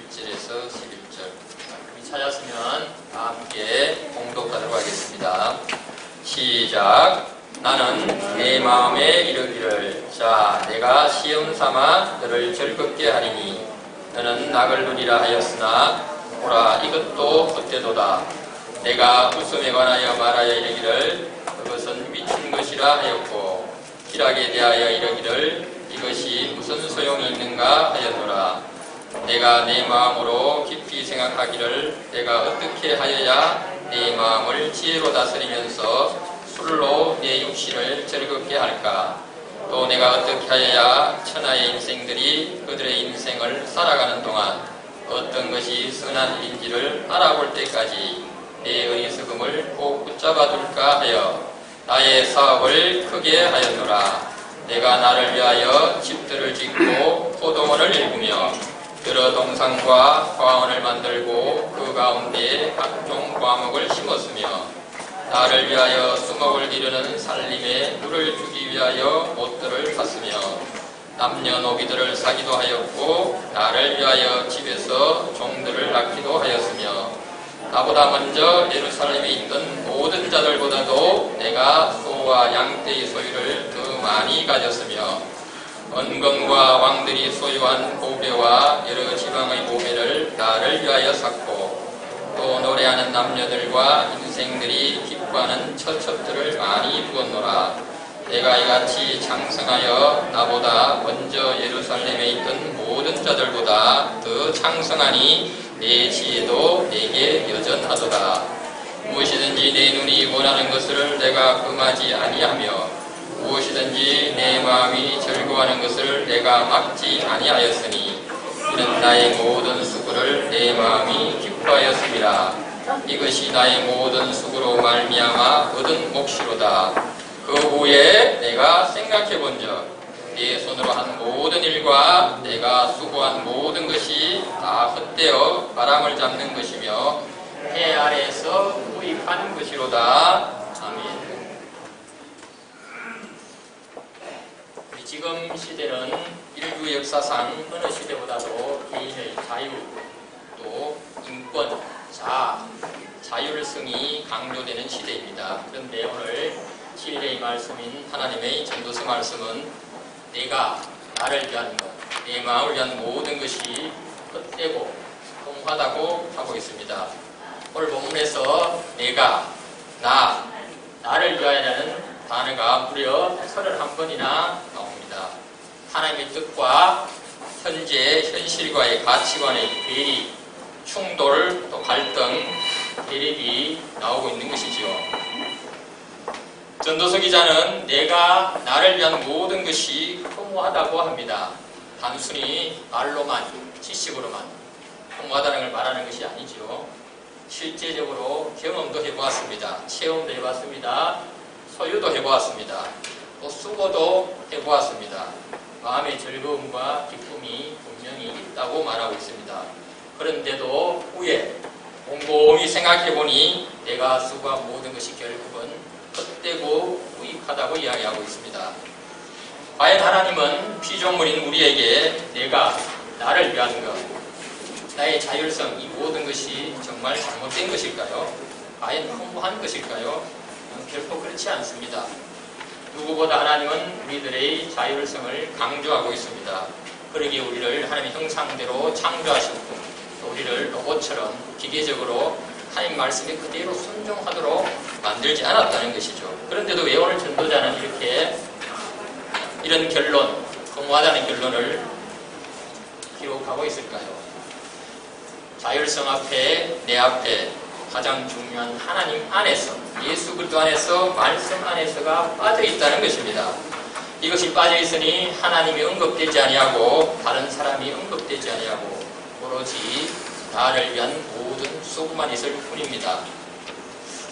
1절에서 11절. 찾았으면 다 함께 공독하도록 하겠습니다. 시작. 나는 내 마음에 이르기를 자 내가 시험 삼아 너를 즐겁게 하리니 너는 낙을 누리라 하였으나 보라 이것도 헛되도다. 내가 웃음에 관하여 말하여 이르기를 그것은 미친 것이라 하였고 희락에 대하여 이르기를 이것이 무슨 소용이 있는가 하였노라. 내가 내 마음으로 깊이 생각하기를 내가 어떻게 하여야 내 마음을 지혜로 다스리면서 술로 내 육신을 즐겁게 할까? 또 내가 어떻게 하여야 천하의 인생들이 그들의 인생을 살아가는 동안 어떤 것이 선한 일인지를 알아볼 때까지 내 어리석음을 꼭 붙잡아 둘까 하여 나의 사업을 크게 하였노라. 내가 나를 위하여 집들을 짓고 포도원을 일구며 여러 동산과 과원을 만들고 그 가운데 각종 과목을 심었으며 나를 위하여 수목을 기르는 살림에 물을 주기 위하여 옷들을 샀으며 남녀노비들을 사기도 하였고 나를 위하여 집에서 종들을 낳기도 하였으며 나보다 먼저 예루살렘에 있던 모든 자들보다도 내가 소와 양떼의 소유를 더 많이 가졌으며 언건과 왕들이 소유한 보배와 여러 지방의 보배를 나를 위하여 샀고 또 노래하는 남녀들과 인생들이 기뻐하는 처첩들을 많이 두었노라. 내가 이같이 장성하여 나보다 먼저 예루살렘에 있던 모든 자들보다 더 장성하니 내 지혜도 내게 여전하도다. 무엇이든지 내 눈이 원하는 것을 내가 금하지 아니하며 무엇이든지 내 마음이 즐거워하는 것을 내가 막지 아니하였으니 이는 나의 모든 수고를 내 마음이 기뻐하였음이라. 이것이 나의 모든 수고로 말미암아 얻은 몫이로다. 그 후에 내가 생각해 본즉 내 손으로 한 모든 일과 내가 수고한 모든 것이 다 헛되어 바람을 잡는 것이며 해 아래에서 무익한 것이로다. 아멘. 지금 시대는 인류 역사상 어느 시대보다도 개인의 자유, 또 인권, 자율성이 강조되는 시대입니다. 그런데 오늘 진리의 말씀인 하나님의 전도서 말씀은 내가 나를 위한 것, 내 마음을 위한 모든 것이 헛되고 공하다고 하고 있습니다. 오늘 본문에서 내가, 나를 위하여라는 단어가 무려 31번이나 나옵니다. 하나님의 뜻과 현실과의 가치관의 괴리, 충돌, 또 갈등, 대립이 나오고 있는 것이지요. 전도서 기자는 내가 나를 위한 모든 것이 허무하다고 합니다. 단순히 말로만, 지식으로만 허무하다는 걸 말하는 것이 아니지요. 실제적으로 경험도 해보았습니다. 체험도 해봤습니다. 소유도 해보았습니다. 또 수고도 해보았습니다. 마음의 즐거움과 기쁨이 분명히 있다고 말하고 있습니다. 그런데도 후에 곰곰이 생각해보니 내가 수고한 모든 것이 결국은 헛되고 무익하다고 이야기하고 있습니다. 과연 하나님은 피조물인 우리에게 내가, 나를 위한 것, 나의 자율성, 이 모든 것이 정말 잘못된 것일까요? 과연 허무한 것일까요? 결코 그렇지 않습니다. 누구보다 하나님은 우리들의 자율성을 강조하고 있습니다. 그러기에 우리를 하나님의 형상대로 창조하셨고 또 우리를 로봇처럼 기계적으로 하나님 말씀에 그대로 순종하도록 만들지 않았다는 것이죠. 그런데도 왜 오늘 전도자는 이런 결론, 허무하다는 결론을 기록하고 있을까요? 자율성 앞에, 내 앞에 가장 중요한 하나님 안에서, 예수 그리스도 안에서, 말씀 안에서가 빠져 있다는 것입니다. 이것이 빠져 있으니 하나님이 언급되지 아니하고 다른 사람이 언급되지 아니하고 오로지 나를 위한 모든 수고만 있을 뿐입니다.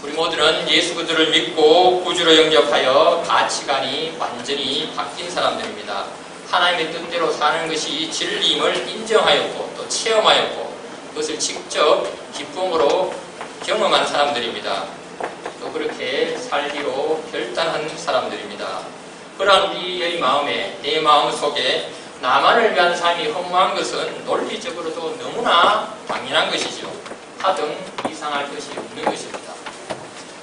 우리 모두는 예수 그리스도를 믿고 구주로 영접하여 가치관이 완전히 바뀐 사람들입니다. 하나님의 뜻대로 사는 것이 진리임을 인정하였고 또 체험하였고 그것을 직접 기쁨으로 경험한 사람들입니다. 또 그렇게 살기로 결단한 사람들입니다. 그러한 우리의 마음에, 내 마음 속에 나만을 위한 삶이 허무한 것은 논리적으로도 너무나 당연한 것이죠. 하등 이상할 것이 없는 것입니다.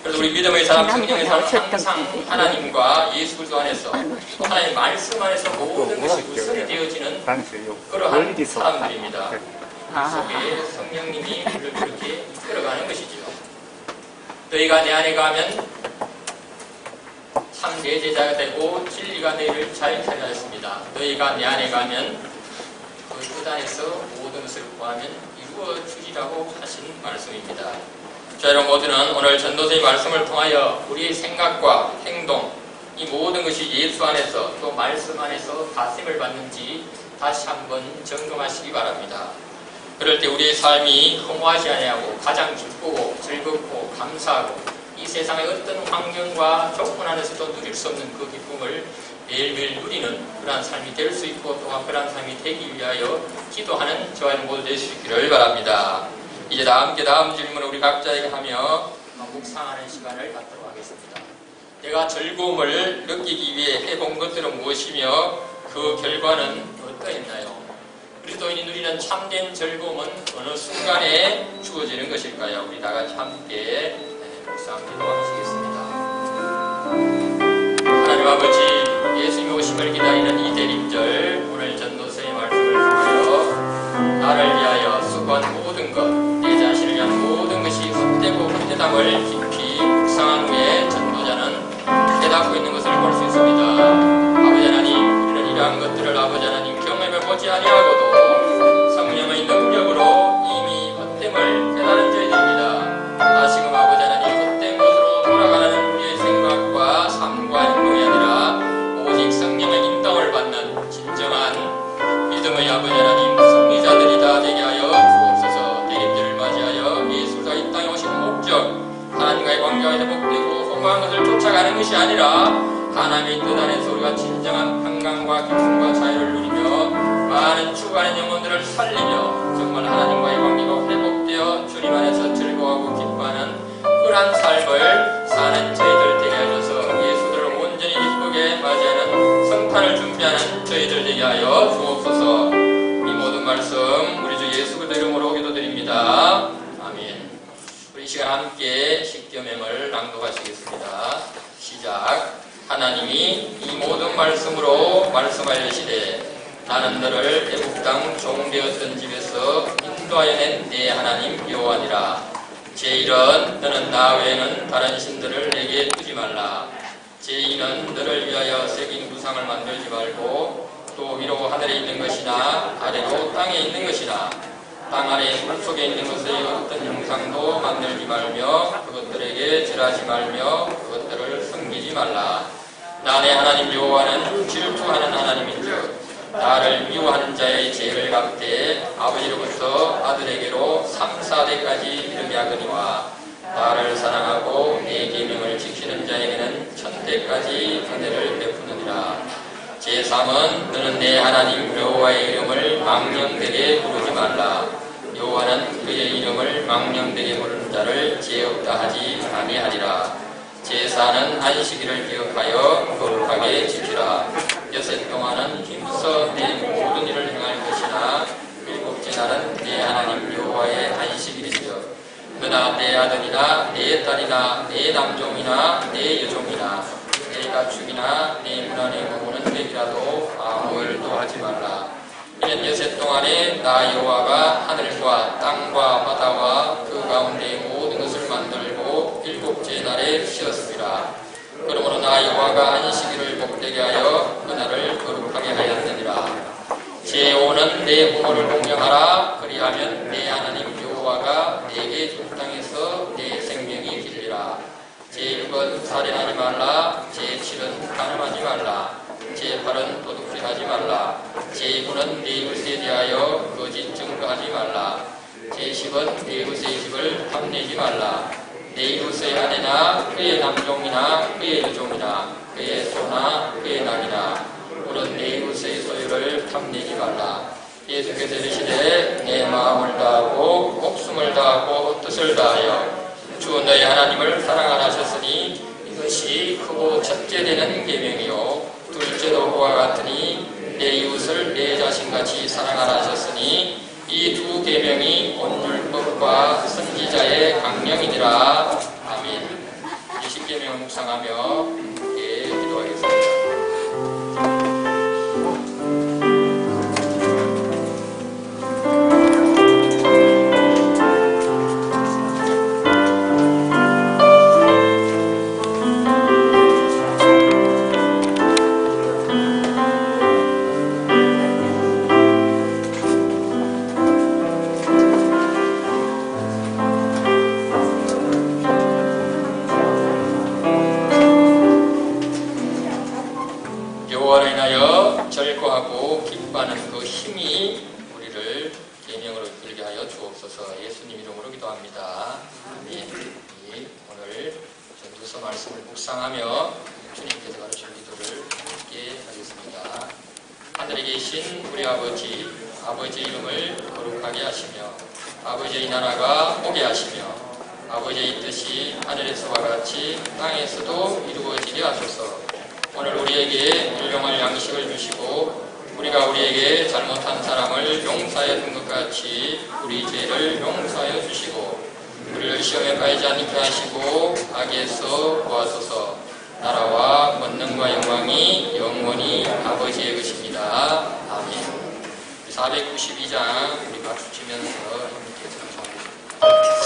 그래서 우리 믿음의 사람, 성령의 사람은 항상 하나님과 예수 그리스도 안에서 또 하나님의 말씀 안에서 모든 것이 우선이 되어지는 그러한 사람들입니다. 그 속에 성령님이 우리를 그렇게 이끌어가는 것이지요. 너희가 내 안에 가면 참 내 제자가 되고 진리가 너희를 잘 찾아냈습니다. 너희가 내 안에 가면 그 뜻 안에서 모든 것을 구하면 이루어주리라고 하신 말씀입니다. 자, 여러분 모두는 오늘 전도서의 말씀을 통하여 우리의 생각과 행동, 이 모든 것이 예수 안에서 또 말씀 안에서 다스림을 받는지 다시 한번 점검하시기 바랍니다. 그럴 때 우리의 삶이 허무하지 아니하고 가장 기쁘고 즐겁고 감사하고 이 세상의 어떤 환경과 조건 안에서도 누릴 수 없는 그 기쁨을 매일매일 누리는 그러한 삶이 될 수 있고 또한 그러한 삶이 되기 위하여 기도하는 저와 여러분 모두 될 수 있기를 바랍니다. 이제 다 함께 다음 질문을 우리 각자에게 하며 묵상하는 시간을 갖도록 하겠습니다. 내가 즐거움을 느끼기 위해 해본 것들은 무엇이며 그 결과는 어떠했나요? 그리스도인이 누리는 참된 즐거움은 어느 순간에 주어지는 것일까요? 우리 다 같이 함께 묵상 기도하시겠습니다. 하나님 아버지, 예수님의 오심을 기다리는 이 대림절, 오늘 전도서의 말씀을 통하여 나를 위하여 수고한 모든 것, 내 자신을 위한 모든 것이 헛되고 헛되담을 깊이 묵상한 후에 전도자는 깨닫고 있는 것을 볼 수 있습니다. 아버지 하나님, 우리는 이러한 것들을 아버지 하나님 경험해 보지 아니하고도 성령의 능력으로 이미 헛됨을 깨달은 저희들입니다. 다시금 아버지 하나님, 헛된 것으로 돌아가는 우리의 생각과 삶과 행동이 아니라 오직 성령의 인도를 받는 진정한 믿음의 아버지 하나님, 승리자들이다 되게 하여 주옵소서. 대림절을 맞이하여 예수가 이 땅에 오신 목적, 하나님과의 관계가 회복되고 허무한 것을 쫓아가는 것이 아니라 하나님의 뜻 안에서 우리가 진정한 평강과 기쁨과 자유를 누리며 많은 죽어가는 영혼들을 살리며 정말 하나님과의 관계가 회복되어 주님 안에서 즐거워하고 기뻐하는 그러한 삶을 사는 저희들 되게 하셔서 예수들을 온전히 기쁘게 맞이하는 성탄을 준비하는 저희들 되게 하여 주옵소서. 이 모든 말씀 우리 주 예수 그리스도 이름으로 기도드립니다. 아멘. 우리 이 시간 함께 십계명을 낭독하시겠습니다. 시작. 하나님이 이 모든 말씀으로 말씀하시되 나는 너를 애굽 땅 종되었던 집에서 인도하여 낸 내 하나님 여호와니라. 제1은 너는 나 외에는 다른 신들을 내게 두지 말라. 제2는 너를 위하여 새긴 우상을 만들지 말고 또 위로 하늘에 있는 것이나 아래로 땅에 있는 것이나 땅 아래 물속에 있는 것의 어떤 형상도 만들지 말며 그것들에게 절하지 말며 그것들을 섬기지 말라. 나 내 하나님 여호와는 질투하는 하나님인즉 나를 미워하는 자의 죄를 갚되 아버지로부터 아들에게로 3, 4대까지 이르게 하거니와 나를 사랑하고 내 계명을 지키는 자에게는 1000대까지 은혜를 베푸느니라. 제3은 너는 내 하나님 여호와의 이름을 망령되게 부르지 말라. 여호와는 그의 이름을 망령되게 부르는 자를 죄 없다 하지 아니하리라. 제4는 안식일을 기억하여 거룩하게 지키라. 여섯 동안은 힘써 내 모든 일을 행할 것이나 일곱째 날은 내 하나님 여호와의 안식일이시여. 너나 내 아들이나 내 딸이나 내 남종이나 내 여종이나 내 가축이나 내 문 안에 머무는 백이라도 아무 일도 하지 말라. 이는 여섯 동안에 나 여호와가 하늘과 땅과 바다와 그 가운데 모든 것을 만들고 일곱째 날에 쉬었습니다. 그러므로 나 여호와가 안식일을 복되게 하여 그날을 거룩하게 하였느니라. 제5는 내 부모를 공경하라. 그리하면 내 하나님 여호와가 내게 준 땅에서 내 생명이 길리라. 제6은 살인하지 말라. 제7은 간음하지 말라. 제8은 도둑질하지 말라. 제9는 내 이웃에 대하여 거짓 증거하지 말라. 제10은 내 이웃의 집을 탐내지 말라. 내 이웃의 아내나 그의 남종이나 그의 여종이나 그의 소나 그의 낙이나 물은 내 이웃의 소유를 탐내지 말라. 예수께서 이르시되 내 마음을 다하고 목숨을 다하고 뜻을 다하여 주 너희 하나님을 사랑하라 하셨으니 이것이 크고 첫째 되는 계명이요 바와 같으니 내 이웃을 내 자신같이 사랑하라 하셨으니 이 두 계명이 온 율법과 선지자의 강령이니라. 아멘. 이 십계명을 묵상하며 함께 기도하겠습니다. 여호와를 인하여 절거하고 기뻐하는 그 힘이 우리를 계명으로 이끌게 하여 주옵소서. 예수님 이름으로 기도합니다. 아멘. 오늘 전도서 말씀을 묵상하며 주님께서 가르친 기도를 함께 하겠습니다. 하늘에 계신 우리 아버지, 아버지의 이름을 거룩하게 하시며 아버지의 나라가 오게 하시며 아버지의 뜻이 하늘에서와 같이 땅에서도 이루어지게 하소서. 오늘 우리에게 일용할 양식을 주시고 우리가 우리에게 잘못한 사람을 용서하여 준 것 같이 우리 죄를 용서하여 주시고 우리를 시험에 빠지지 않게 하시고 악에서 구하소서. 나라와 권능과 영광이 영원히 아버지의 것입니다. 아멘. 492장 우리 박수 치면서 함께 찬송하겠습니다.